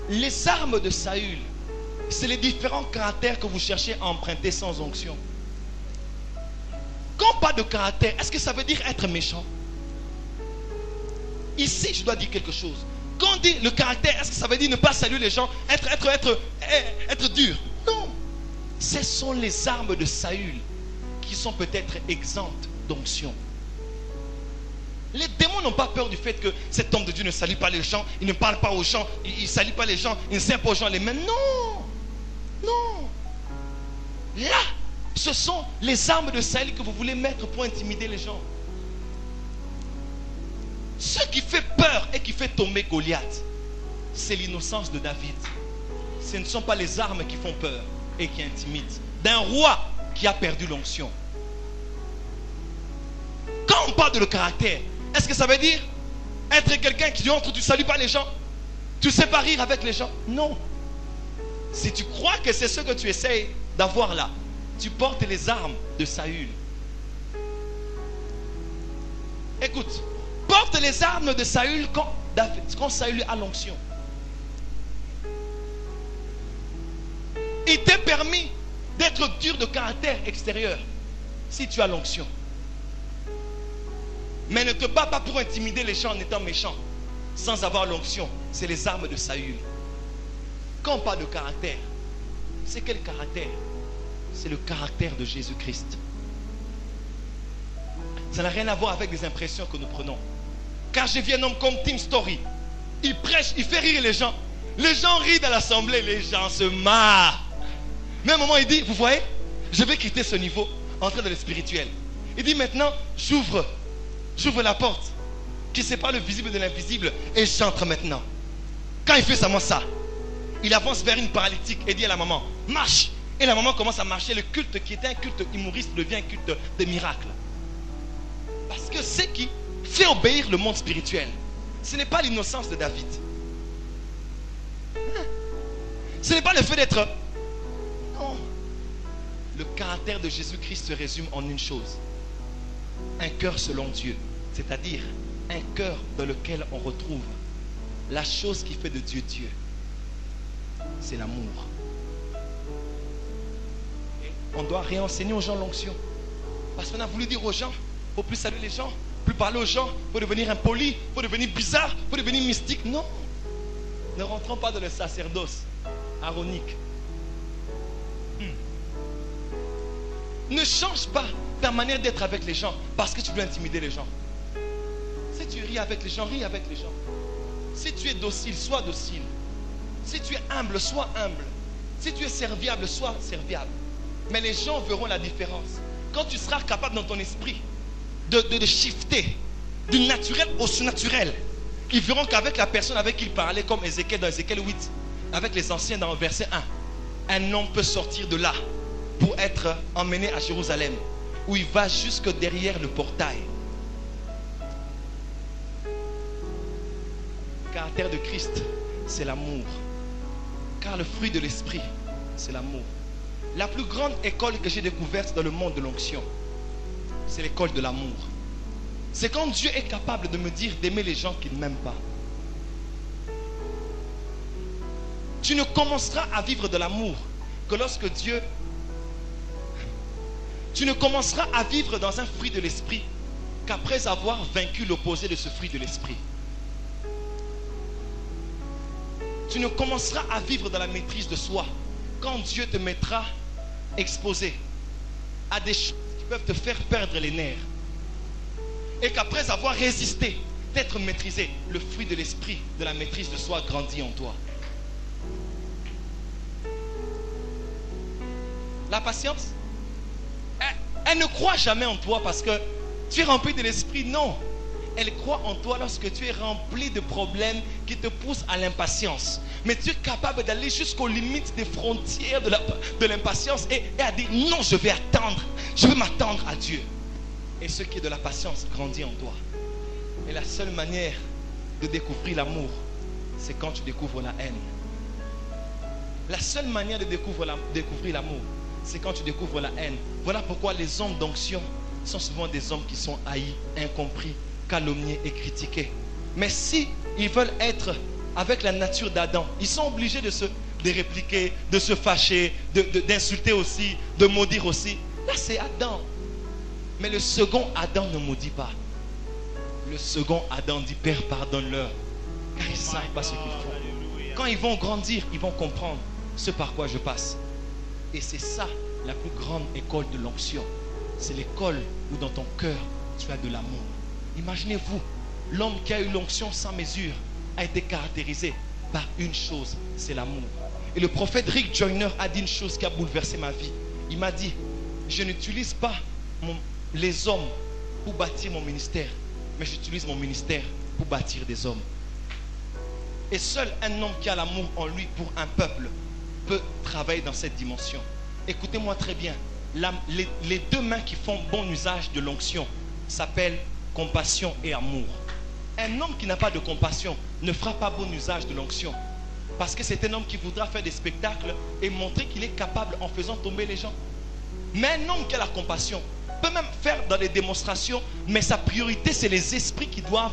Les armes de Saül, c'est les différents caractères que vous cherchez à emprunter sans onction. Quand on parle de caractère, est-ce que ça veut dire être méchant? Ici, je dois dire quelque chose. Quand on dit le caractère, est-ce que ça veut dire ne pas saluer les gens, être dur? Non. Ce sont les armes de Saül qui sont peut-être exemptes d'onction. Les démons n'ont pas peur du fait que cet homme de Dieu ne salue pas les gens, il ne parle pas aux gens, il ne salue pas les gens, il ne serre pas aux gens les mains. Non, non. Là, ce sont les armes de Saül que vous voulez mettre pour intimider les gens. Ce qui fait peur et qui fait tomber Goliath, c'est l'innocence de David. Ce ne sont pas les armes qui font peur et qui intimident. D'un roi qui a perdu l'onction. Quand on parle de le caractère, est-ce que ça veut dire être quelqu'un qui entre, tu ne salues pas les gens, tu ne sais pas rire avec les gens? Non. Si tu crois que c'est ce que tu essayes d'avoir là, tu portes les armes de Saül. Écoute, porte les armes de Saül quand Saül a l'onction. Il t'est permis d'être dur de caractère extérieur si tu as l'onction. Mais ne te bats pas pour intimider les gens en étant méchant sans avoir l'onction. C'est les armes de Saül. Quand on parle de caractère, c'est quel caractère? C'est le caractère de Jésus-Christ. Ça n'a rien à voir avec les impressions que nous prenons. Car j'ai vu un homme comme Tim Story. Il prêche, il fait rire les gens. Les gens rient dans l'assemblée, les gens se marrent. Mais à un moment il dit, vous voyez, je vais quitter ce niveau, entrer dans le spirituel. Il dit maintenant, j'ouvre la porte qui sépare le visible de l'invisible et j'entre maintenant. Quand il fait seulement ça, il avance vers une paralytique et dit à la maman, marche. Et la maman commence à marcher. Le culte qui était un culte humoriste devient un culte de miracle. Parce que ce qui fait obéir le monde spirituel, ce n'est pas l'innocence de David. Ce n'est pas le fait d'être... Non. le caractère de Jésus-Christ se résume en une chose. Un cœur selon Dieu. C'est-à-dire un cœur dans lequel on retrouve la chose qui fait de Dieu Dieu. C'est l'amour. Et on doit réenseigner aux gens l'onction. Parce qu'on a voulu dire aux gens, il ne faut plus saluer les gens, plus parler aux gens, il faut devenir impoli, il faut devenir bizarre, il faut devenir mystique. Non. Ne rentrons pas dans le sacerdoce aronique. Ne change pas ta manière d'être avec les gens parce que tu veux intimider les gens. Si tu ris avec les gens, ris avec les gens. Si tu es docile, sois docile. Si tu es humble, sois humble. Si tu es serviable, sois serviable. Mais les gens verront la différence. Quand tu seras capable dans ton esprit de shifter du naturel au surnaturel, ils verront qu'avec la personne avec qui il parlait, comme Ézéchiel dans Ézéchiel 8, avec les anciens dans verset 1, un homme peut sortir de là pour être emmené à Jérusalem, où il va jusque derrière le portail. Le caractère de Christ, c'est l'amour. Car le fruit de l'esprit, c'est l'amour. La plus grande école que j'ai découverte dans le monde de l'onction, c'est l'école de l'amour. C'est quand Dieu est capable de me dire d'aimer les gens qui ne m'aiment pas. Tu ne commenceras à vivre de l'amour que lorsque Dieu... Tu ne commenceras à vivre dans un fruit de l'esprit qu'après avoir vaincu l'opposé de ce fruit de l'esprit. Tu ne commenceras à vivre dans la maîtrise de soi quand Dieu te mettra exposé à des choses qui peuvent te faire perdre les nerfs. Et qu'après avoir résisté, d'être maîtrisé, le fruit de l'esprit, de la maîtrise de soi grandit en toi. La patience, elle ne croit jamais en toi parce que tu es rempli de l'esprit. Non. Elle croit en toi lorsque tu es rempli de problèmes qui te poussent à l'impatience. Mais tu es capable d'aller jusqu'aux limites des frontières de l'impatience et à dire non, je vais attendre. Je vais m'attendre à Dieu. Et ce qui est de la patience grandit en toi. Et la seule manière de découvrir l'amour, c'est quand tu découvres la haine. La seule manière de découvrir l'amour, c'est quand tu découvres la haine. Voilà pourquoi les hommes d'onction sont souvent des hommes qui sont haïs, incompris, calomniés et critiqués. Mais si ils veulent être avec la nature d'Adam, ils sont obligés de répliquer, de se fâcher, d'insulter aussi, de maudire aussi. Là c'est Adam. Mais le second Adam ne maudit pas. Le second Adam dit Père pardonne-leur, car ils ne savent pas ce qu'ils font. Quand ils vont grandir, ils vont comprendre ce par quoi je passe. Et c'est ça la plus grande école de l'onction. C'est l'école où dans ton cœur tu as de l'amour. Imaginez-vous, l'homme qui a eu l'onction sans mesure a été caractérisé par une chose, c'est l'amour. Et le prophète Rick Joyner a dit une chose qui a bouleversé ma vie. Il m'a dit, je n'utilise pas les hommes pour bâtir mon ministère, mais j'utilise mon ministère pour bâtir des hommes. Et seul un homme qui a l'amour en lui pour un peuple peut travailler dans cette dimension. Écoutez-moi très bien, les deux mains qui font bon usage de l'onction s'appellent compassion et amour. Un homme qui n'a pas de compassion ne fera pas bon usage de l'onction, parce que c'est un homme qui voudra faire des spectacles et montrer qu'il est capable en faisant tomber les gens. Mais un homme qui a la compassion peut même faire dans les démonstrations, mais sa priorité c'est les esprits qui doivent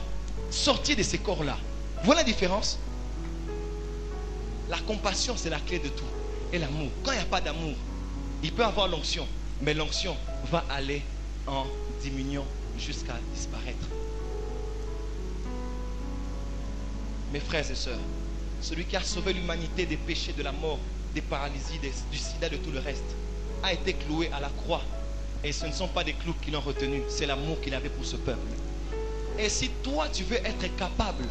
sortir de ces corps-là. Voilà la différence. La compassion c'est la clé de tout. Et l'amour, quand il n'y a pas d'amour, il peut avoir l'onction, mais l'onction va aller en diminuant jusqu'à disparaître. Mes frères et sœurs, celui qui a sauvé l'humanité des péchés, de la mort, des paralysies, du sida, de tout le reste, a été cloué à la croix. Et ce ne sont pas des clous qui l'ont retenu, c'est l'amour qu'il avait pour ce peuple. Et si toi tu veux être capable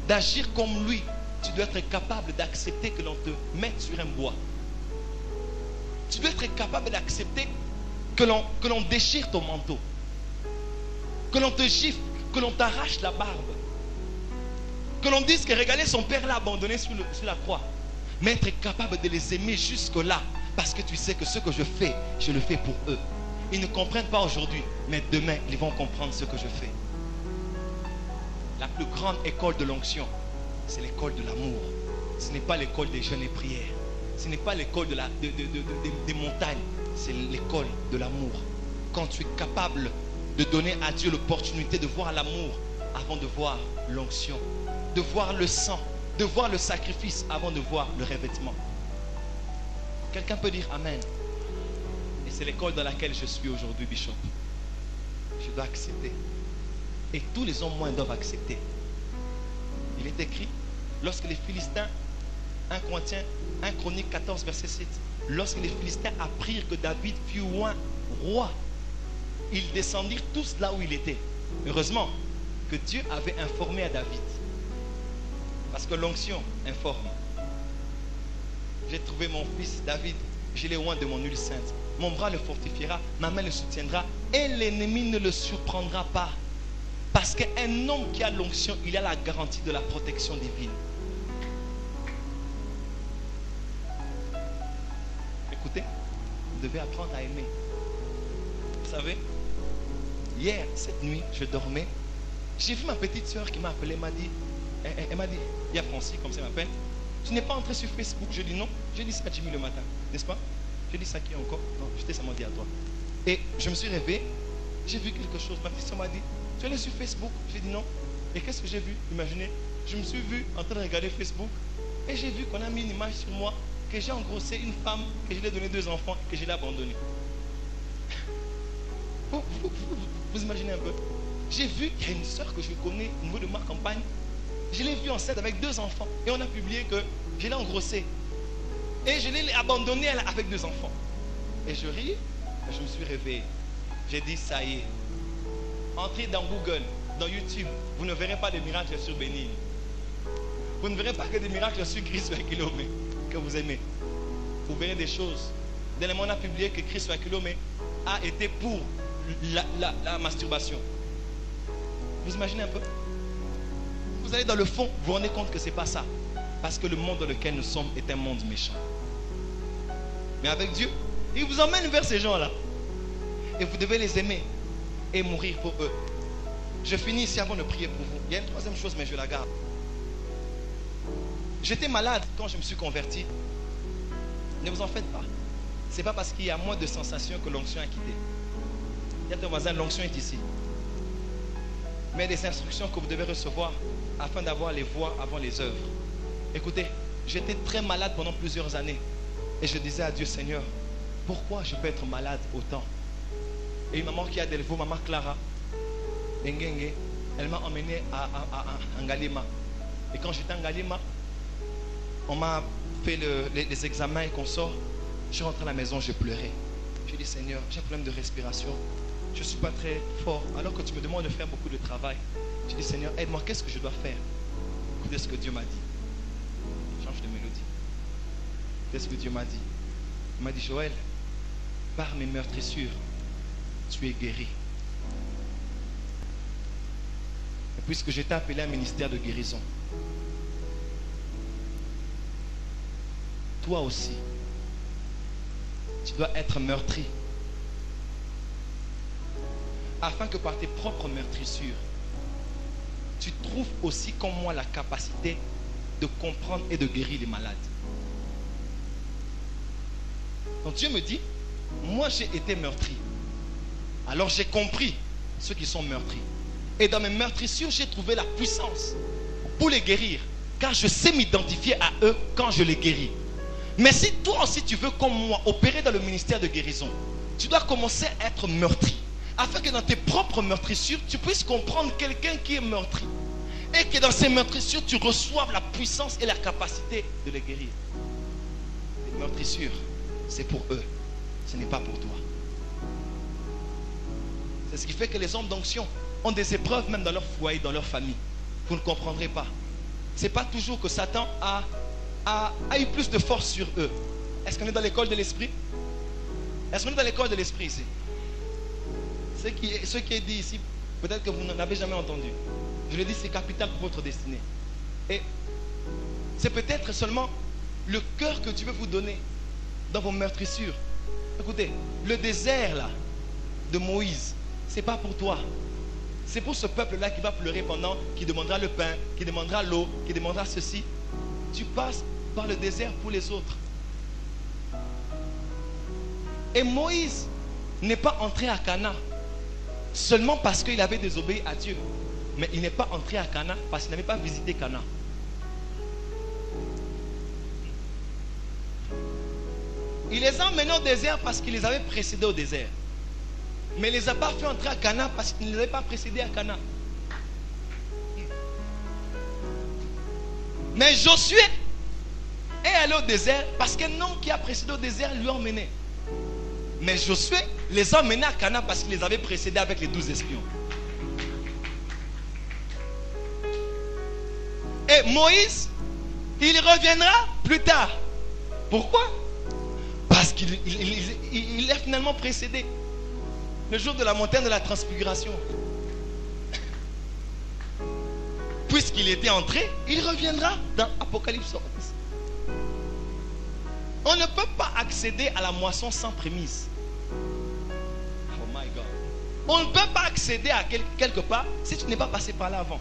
d'agir comme lui, tu dois être capable d'accepter que l'on te mette sur un bois. Tu dois être capable d'accepter que l'on déchire ton manteau, que l'on te gifle, que l'on t'arrache la barbe, que l'on dise que regardez, son père l'a abandonné sur la croix. Mais être capable de les aimer jusque-là, parce que tu sais que ce que je fais, je le fais pour eux. Ils ne comprennent pas aujourd'hui, mais demain, ils vont comprendre ce que je fais. La plus grande école de l'onction, c'est l'école de l'amour. Ce n'est pas l'école des jeûnes et prières. ce n'est pas l'école des montagnes, c'est l'école de l'amour. Quand tu es capable de donner à Dieu l'opportunité de voir l'amour avant de voir l'onction, de voir le sang, de voir le sacrifice avant de voir le revêtement. Quelqu'un peut dire Amen. Et c'est l'école dans laquelle je suis aujourd'hui, Bishop. Je dois accepter. Et tous les hommes moins doivent accepter. Il est écrit, lorsque les Philistins, 1 Chronique 14, verset 7, lorsque les Philistins apprirent que David fut roi, ils descendirent tous là où il était. Heureusement que Dieu avait informé à David. Parce que l'onction informe. J'ai trouvé mon fils David, je l'ai oint de mon huile sainte. Mon bras le fortifiera, ma main le soutiendra et l'ennemi ne le surprendra pas. Parce qu'un homme qui a l'onction, il a la garantie de la protection divine. Écoutez, vous devez apprendre à aimer. Vous savez, hier, cette nuit, je dormais. J'ai vu ma petite soeur qui m'a appelé, elle m'a dit, il y a Francis, comme ça elle m'appelle. Tu n'es pas entré sur Facebook? Je dis non. J'ai dit ça à Jimmy le matin, n'est-ce pas? J'ai dit ça qui encore? Non, je t'ai seulement dit à toi. Et je me suis réveillé, j'ai vu quelque chose. Ma petite soeur m'a dit, tu es allé sur Facebook? J'ai dit non. Et qu'est-ce que j'ai vu? Imaginez, je me suis vu en train de regarder Facebook et j'ai vu qu'on a mis une image sur moi, que j'ai engrossé une femme, que je lui ai donné 2 enfants et que je l'ai abandonnée. Vous imaginez un peu? J'ai vu qu'il y a une soeur que je connais au niveau de ma campagne. Je l'ai vue enceinte avec 2 enfants. Et on a publié que je l'ai engrossée. Et je l'ai abandonnée avec 2 enfants. Et je ris. Et je me suis réveillé. J'ai dit ça y est. Entrez dans Google, dans YouTube. Vous ne verrez pas de miracles sur Bénin. Vous ne verrez pas que des miracles sur Christ sur un kilomètre que vous aimez. Vous verrez des choses. Dernièrement, on a publié que Christ sur un kilomètre a été pour la masturbation. Vous imaginez un peu? Vous allez dans le fond, vous vous rendez compte que ce n'est pas ça. Parce que le monde dans lequel nous sommes est un monde méchant. Mais avec Dieu, il vous emmène vers ces gens-là. Et vous devez les aimer et mourir pour eux. Je finis ici avant de prier pour vous. Il y a une 3e chose, mais je la garde. J'étais malade quand je me suis converti. Ne vous en faites pas. Ce n'est pas parce qu'il y a moins de sensations que l'onction a quitté. Il y a ton voisin, l'onction est ici. Mais des instructions que vous devez recevoir afin d'avoir les voies avant les œuvres. Écoutez, j'étais très malade pendant plusieurs années. Et je disais à Dieu, Seigneur, pourquoi je peux être malade autant? Et une maman qui a Delvaux, maman Clara, elle m'a emmené à Ngalima. Et quand j'étais à Ngalima, on m'a fait les examens et qu'on sort. Je suis rentré à la maison, je pleurais. J'ai dit, Seigneur, j'ai un problème de respiration. Je ne suis pas très fort. Alors que tu me demandes de faire beaucoup de travail. J'ai dit, Seigneur, aide-moi, qu'est-ce que je dois faire? Écoutez ce que Dieu m'a dit. Change de mélodie. Écoutez ce que Dieu m'a dit. Il m'a dit, Joël, par mes meurtrissures, tu es guéri. Et puisque je t'ai appelé à un ministère de guérison, toi aussi, tu dois être meurtri. Afin que par tes propres meurtrissures, tu trouves aussi comme moi la capacité de comprendre et de guérir les malades. Donc Dieu me dit, moi j'ai été meurtri. Alors j'ai compris ceux qui sont meurtris. Et dans mes meurtrissures, j'ai trouvé la puissance pour les guérir. Car je sais m'identifier à eux quand je les guéris. Mais si toi aussi tu veux comme moi opérer dans le ministère de guérison, tu dois commencer à être meurtri. Afin que dans tes propres meurtrissures, tu puisses comprendre quelqu'un qui est meurtri. Et que dans ces meurtrissures, tu reçoives la puissance et la capacité de les guérir. Les meurtrissures, c'est pour eux. Ce n'est pas pour toi. C'est ce qui fait que les hommes d'onction ont des épreuves même dans leur foyer, dans leur famille. Vous ne comprendrez pas. Ce n'est pas toujours que Satan a eu plus de force sur eux. Est-ce qu'on est dans l'école de l'esprit? Est-ce qu'on est dans l'école de l'esprit ici? Ce qui est dit ici, peut-être que vous n'en avez jamais entendu. Je le dis, c'est capital pour votre destinée. Et c'est peut-être seulement le cœur que Dieu veut vous donner dans vos meurtrissures. Écoutez, le désert là de Moïse, c'est pas pour toi. C'est pour ce peuple-là qui va pleurer pendant, qui demandera le pain, qui demandera l'eau, qui demandera ceci. Tu passes par le désert pour les autres. Et Moïse n'est pas entré à Canaan seulement parce qu'il avait désobéi à Dieu. Mais il n'est pas entré à Canaan parce qu'il n'avait pas visité Canaan. Il les a emmenés au désert parce qu'il les avait précédés au désert. Mais il ne les a pas fait entrer à Canaan parce qu'il ne les avait pas précédés à Canaan. Mais Josué est allé au désert parce qu'un homme qui a précédé au désert lui a emmené. Mais Josué les a emmenés à Canaan parce qu'il les avait précédés avec les 12 espions. Et Moïse, il reviendra plus tard. Pourquoi? Parce qu'il est finalement précédé. Le jour de la montagne de la transfiguration. Puisqu'il était entré, il reviendra dans Apocalypse 11. On ne peut pas accéder à la moisson sans prémisse. Oh my God. On ne peut pas accéder à quelque part si tu n'es pas passé par là avant.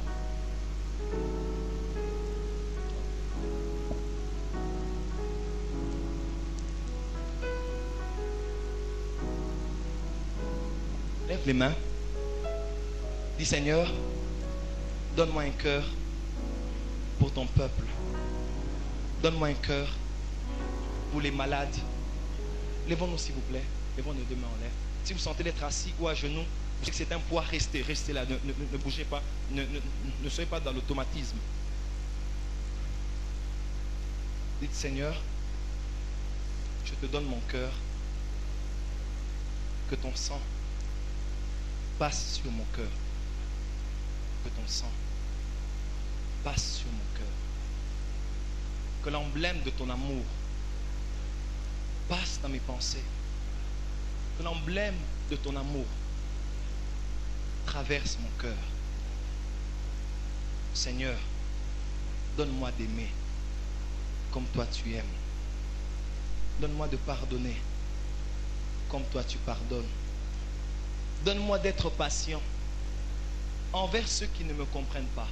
Lève les mains. Dis Seigneur, donne-moi un cœur pour ton peuple. Donne-moi un cœur pour les malades. Lèvons-nous s'il vous plaît. Lèvons nos deux mains en l'air. Si vous sentez d'être assis ou à genoux, je sais que c'est un poids, restez là. Ne bougez pas. Ne soyez pas dans l'automatisme. Dites Seigneur, je te donne mon cœur. Que ton sang passe sur mon cœur. Que ton sang passe sur mon cœur. Que l'emblème de ton amour passe dans mes pensées. Que l'emblème de ton amour traverse mon cœur. Seigneur, donne-moi d'aimer comme toi tu aimes. Donne-moi de pardonner comme toi tu pardonnes. Donne-moi d'être patient envers ceux qui ne me comprennent pas,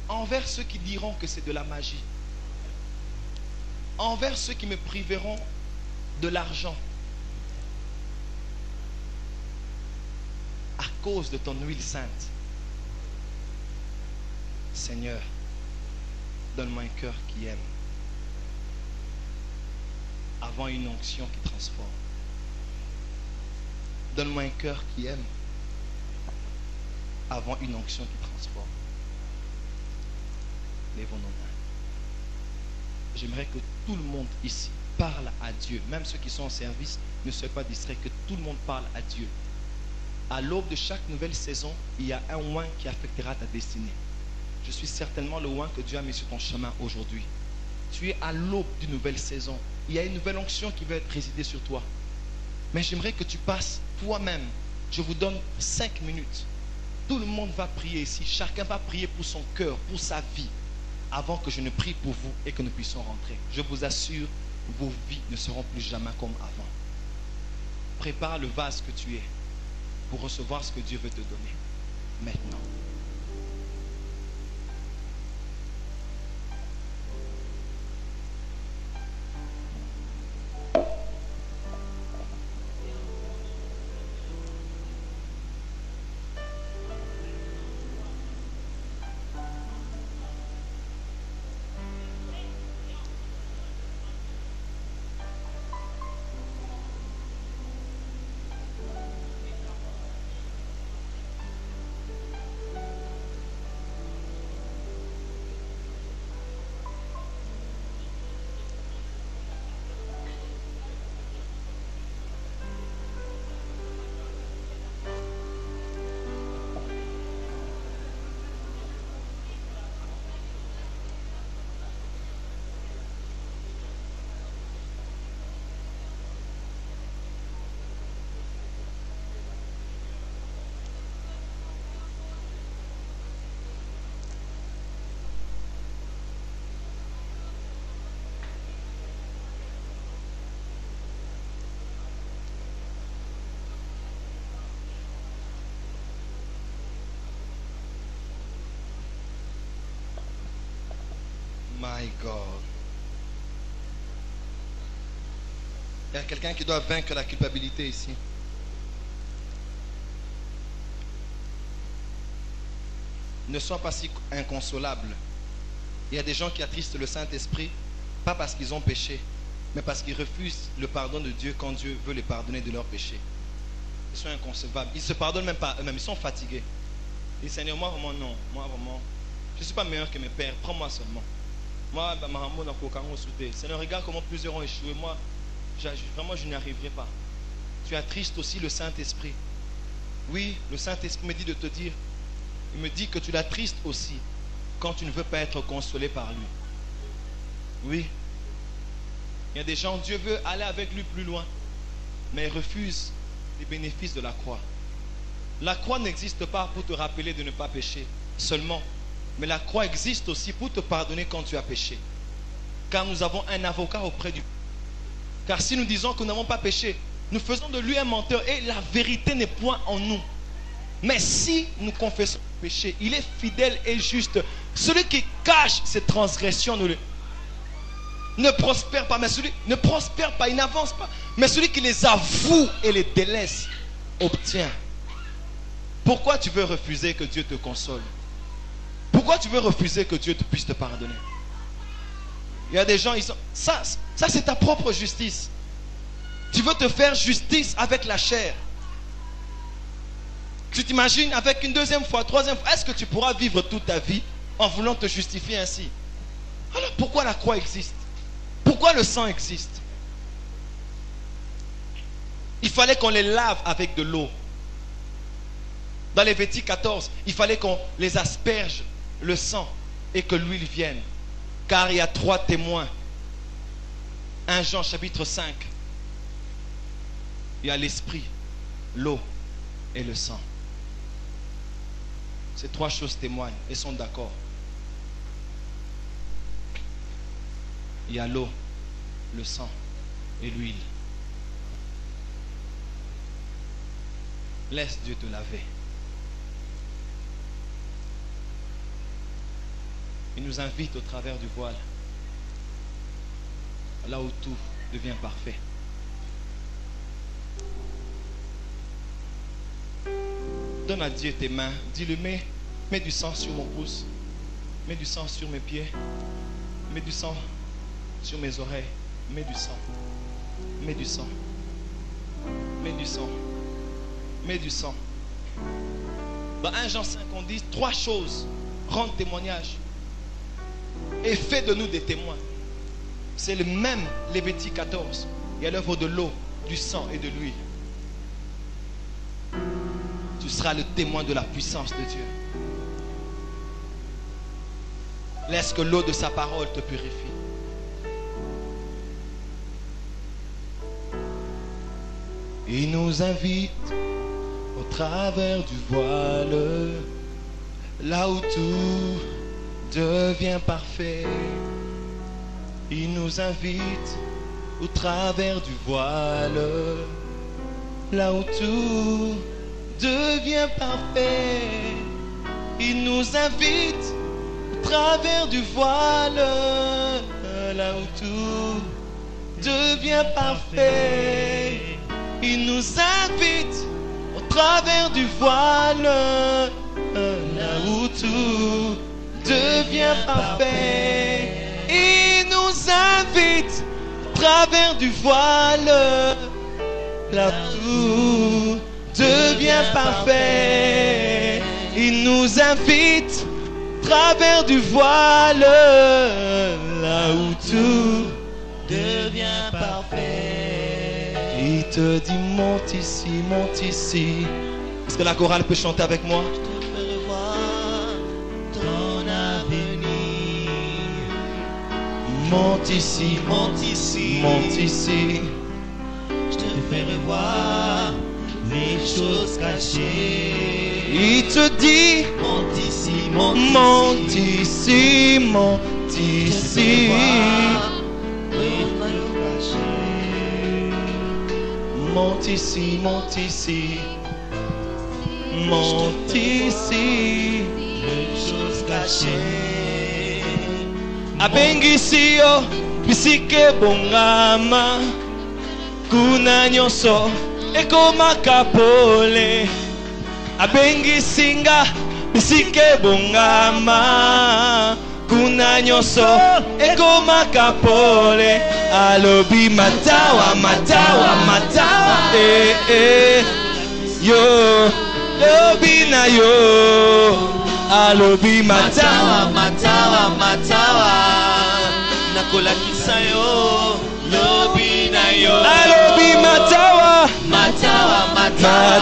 envers ceux qui diront que c'est de la magie, envers ceux qui me priveront de l'argent à cause de ton huile sainte. Seigneur, donne-moi un cœur qui aime avant une onction qui transforme. Donne-moi un cœur qui aime avant une onction qui transforme. Lèvons nos mains. J'aimerais que tout le monde ici parle à Dieu. Même ceux qui sont en service, ne soyez pas distraits, que tout le monde parle à Dieu. À l'aube de chaque nouvelle saison, il y a un oin qui affectera ta destinée. Je suis certainement le oin que Dieu a mis sur ton chemin aujourd'hui. Tu es à l'aube d'une nouvelle saison. Il y a une nouvelle onction qui va être résidée sur toi. Mais j'aimerais que tu passes toi-même. Je vous donne 5 minutes. Tout le monde va prier ici. Chacun va prier pour son cœur, pour sa vie, avant que je ne prie pour vous et que nous puissions rentrer. Je vous assure, vos vies ne seront plus jamais comme avant. Prépare le vase que tu es pour recevoir ce que Dieu veut te donner maintenant. My God. Il y a quelqu'un qui doit vaincre la culpabilité ici. Ne sois pas si inconsolable. Il y a des gens qui attristent le Saint-Esprit, pas parce qu'ils ont péché, mais parce qu'ils refusent le pardon de Dieu quand Dieu veut les pardonner de leurs péchés. Ils sont inconcevables. Ils ne se pardonnent même pas eux-mêmes. Ils sont fatigués. Ils disent, Seigneur, moi vraiment non. Moi vraiment, je ne suis pas meilleur que mes pères. Prends-moi seulement. Moi, Seigneur, regarde comment plusieurs ont échoué. Moi, vraiment, je n'y arriverai pas. Tu attristes aussi le Saint-Esprit. Oui, le Saint-Esprit me dit de te dire, il me dit que tu l'attristes aussi quand tu ne veux pas être consolé par lui. Oui. Il y a des gens, Dieu veut aller avec lui plus loin, mais il refuse les bénéfices de la croix. La croix n'existe pas pour te rappeler de ne pas pécher seulement, mais la croix existe aussi pour te pardonner quand tu as péché. Car nous avons un avocat auprès du... Car si nous disons que nous n'avons pas péché, nous faisons de lui un menteur et la vérité n'est point en nous. Mais si nous confessons le péché, il est fidèle et juste. Celui qui cache ses transgressions ne prospère pas, mais celui ne prospère pas, il n'avance pas. Mais celui qui les avoue et les délaisse obtient. Pourquoi tu veux refuser que Dieu te console? Pourquoi tu veux refuser que Dieu puisse te pardonner? Il y a des gens, ils sont... Ça c'est ta propre justice. Tu veux te faire justice avec la chair. Tu t'imagines avec une deuxième fois, troisième fois, est-ce que tu pourras vivre toute ta vie en voulant te justifier ainsi? Alors pourquoi la croix existe? Pourquoi le sang existe? Il fallait qu'on les lave avec de l'eau. Dans Lévitique 14, il fallait qu'on les asperge le sang et que l'huile vienne. Car il y a 3 témoins. 1 Jean chapitre 5. Il y a l'esprit, l'eau et le sang. Ces 3 choses témoignent et sont d'accord. Il y a l'eau, le sang et l'huile. Laisse Dieu te laver. Il nous invite au travers du voile, là où tout devient parfait. Donne à Dieu tes mains. Dis-lui, mets du sang sur mon pouce. Mets du sang sur mes pieds. Mets du sang sur mes oreilles. Mets du sang. Mets du sang. Mets du sang. Mets du sang. Dans 1 Jean 5, on dit 3 choses. Rendre témoignage. Et fais de nous des témoins. C'est le même Lévitique 14. Il y a l'œuvre de l'eau, du sang et de l'huile. Tu seras le témoin de la puissance de Dieu. Laisse que l'eau de sa parole te purifie. Il nous invite au travers du voile, là où tout devient parfait. Il nous invite au travers du voile, là où tout devient parfait. Il nous invite au travers du voile, là où tout devient parfait. Il nous invite au travers du voile, là où tout devient parfait. Il nous invite au travers du voile, là où tout devient parfait. Il nous invite au travers du voile, là où tout devient parfait. Il te dit monte ici, monte ici. Est-ce que la chorale peut chanter avec moi? Je te ferai voir ton avenir. Monte ici, monte ici, monte ici. Je te ferai voir les choses cachées. Il te dit monte ici, monte ici, monte ici. Monte ici, monte ici, monte ici, les choses cachées. Abengi ici, oh, bisike bongama. kuna nyonso ekomaka pole abengisinga bisike bongama kuna nyonso ekomaka pole alobi matawa matawa matawa yo lobi na yo alobi matawa matawa matawa nakolakisa yo lobi na yo alobi matawa matawa matawa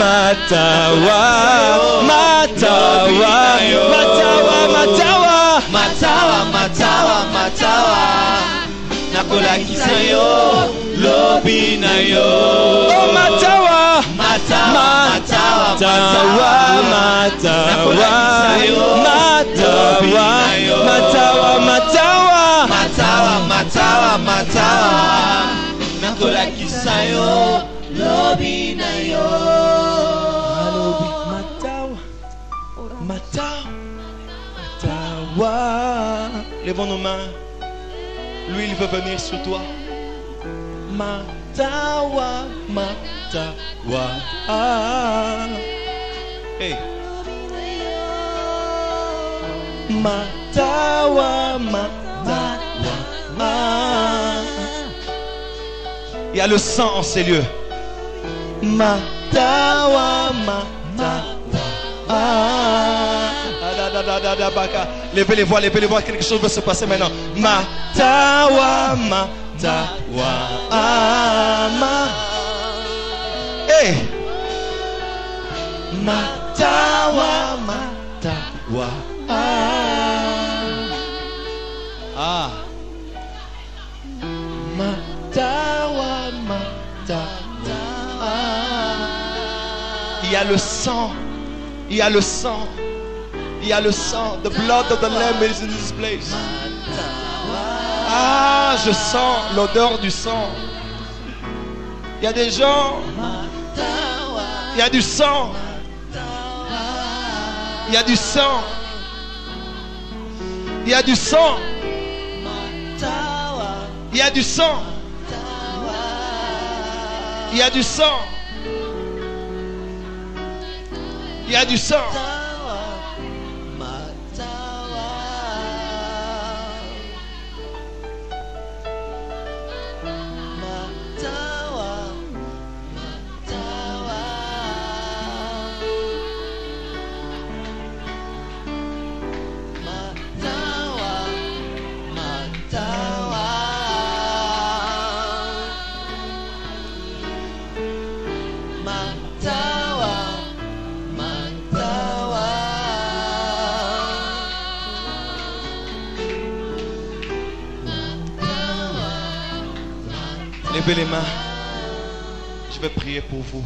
matawa matawa matawa matawa matawa matawa nakolakisa yo lobi na yo oh matawa matawa matawa matawa matawa matawa matawa matawa nakolakisa yo lobi na yo alobi matawa matawa matawa. Lèvons nos mains. Lui il veut venir sur toi. Matawa matawa. Hey. Matawa matawa. Il y a le sang en ces lieux. Matawa matawa. Levez les voix, quelque chose va se passer maintenant. Matawa matawa. Hey. Matawa matawa. Ah. Matawa matawa. Il y a le sang. Il y a le sang. Il y a le sang. The blood of the Lamb is in this place. Ah, je sens l'odeur du sang. Il y a des gens. Il y a du sang. Il y a du sang. Il y a du sang. Il y a du sang. Il y a du sang. Il y a du sang. Levez les mains. Je vais prier pour vous.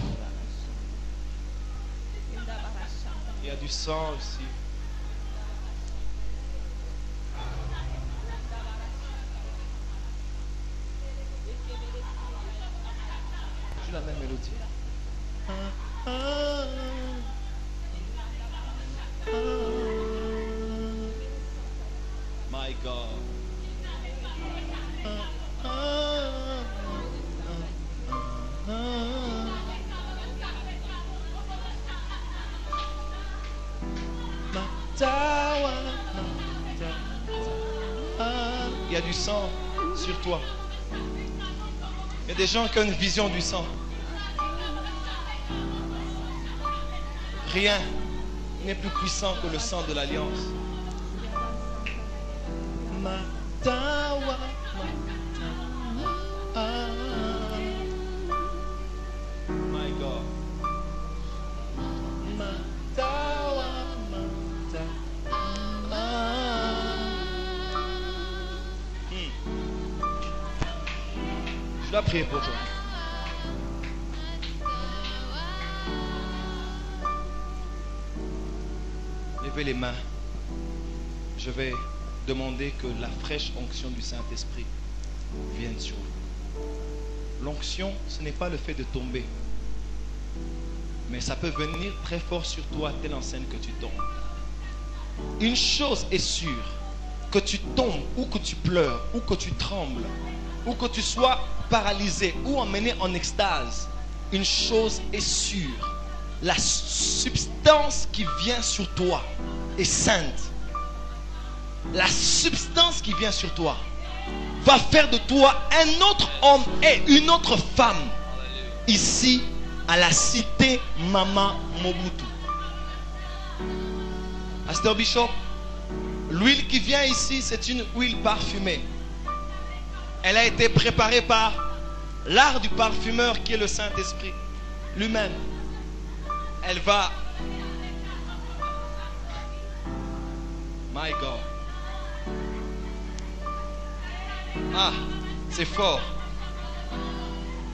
Il y a du sang aussi. Je la même mélodie. My God. Il y a du sang sur toi. Il y a des gens qui ont une vision du sang. Rien n'est plus puissant que le sang de l'alliance. My God. Je dois prier pour toi. Levez les mains. Je vais demander que la fraîche onction du Saint-Esprit vienne sur vous. L'onction, ce n'est pas le fait de tomber. Mais ça peut venir très fort sur toi, telle enseigne que tu tombes. Une chose est sûre, que tu tombes, ou que tu pleures, ou que tu trembles, ou que tu sois paralyser ou emmener en extase, une chose est sûre. La substance qui vient sur toi est sainte. La substance qui vient sur toi va faire de toi un autre homme et une autre femme ici à la cité Mama Mobutu. Pasteur Bishop, l'huile qui vient ici, c'est une huile parfumée. Elle a été préparée par l'art du parfumeur qui est le Saint-Esprit lui-même. Elle va... My God. Ah, c'est fort.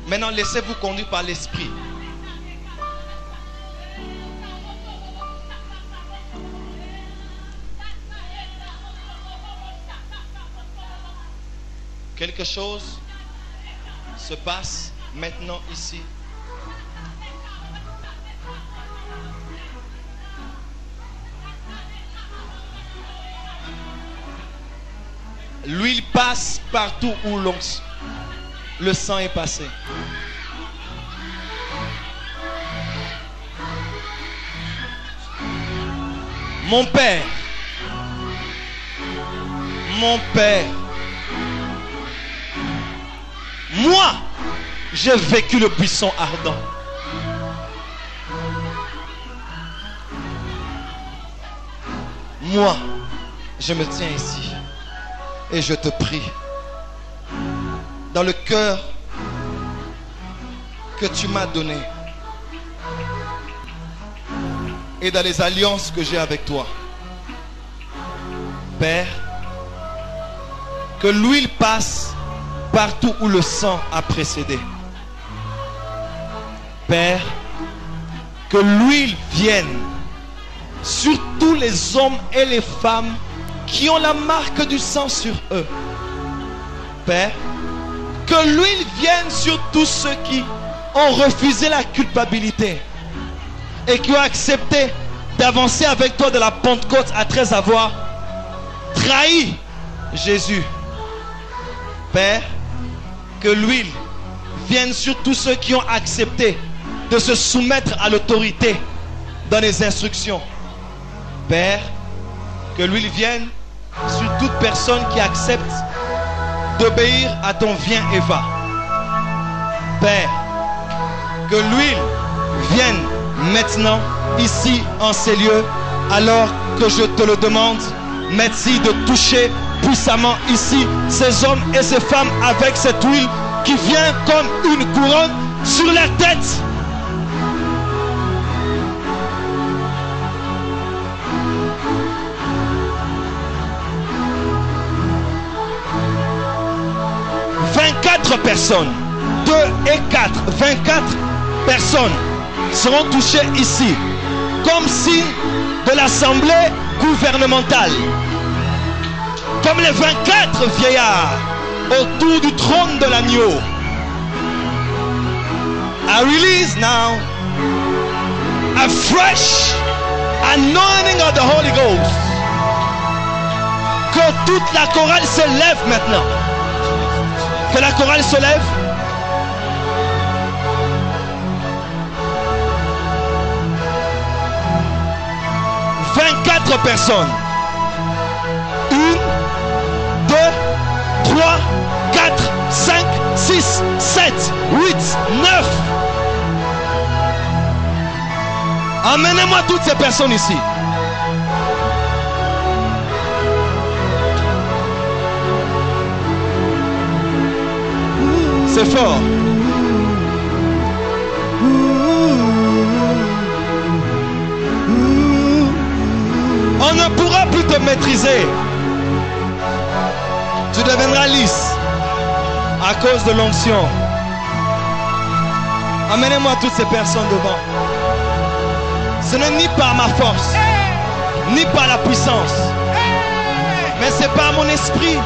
Maintenant, laissez-vous conduire par l'Esprit. Quelque chose se passe maintenant ici. L'huile passe partout où le sang est passé. Mon Père, moi, j'ai vécu le buisson ardent. Moi, je me tiens ici et je te prie, dans le cœur que tu m'as donné et dans les alliances que j'ai avec toi, Père, que l'huile passe partout où le sang a précédé. Père, que l'huile vienne sur tous les hommes et les femmes qui ont la marque du sang sur eux. Père, que l'huile vienne sur tous ceux qui ont refusé la culpabilité et qui ont accepté d'avancer avec toi de la Pentecôte après avoir trahi Jésus. Père, que l'huile vienne sur tous ceux qui ont accepté de se soumettre à l'autorité dans les instructions. Père, que l'huile vienne sur toute personne qui accepte d'obéir à ton viens et va. Père, que l'huile vienne maintenant ici en ces lieux, alors que je te le demande. Merci de toucher puissamment ici ces hommes et ces femmes avec cette huile qui vient comme une couronne sur la tête. Personnes, 2 et 4, 24 personnes seront touchées ici comme signe de l'assemblée gouvernementale, comme les 24 vieillards autour du trône de l'agneau. I release now a fresh anointing of the Holy Ghost. Que toute la chorale se lève maintenant. Que la chorale se lève. « 24 personnes. 1, 2, 3, 4, 5, 6, 7, 8, 9. Amenez-moi toutes ces personnes ici. C'est fort. On ne pourra plus te maîtriser. Tu deviendras lisse à cause de l'onction. Amenez-moi toutes ces personnes devant. Ce n'est ni par ma force, ni par la puissance, mais c'est par mon esprit.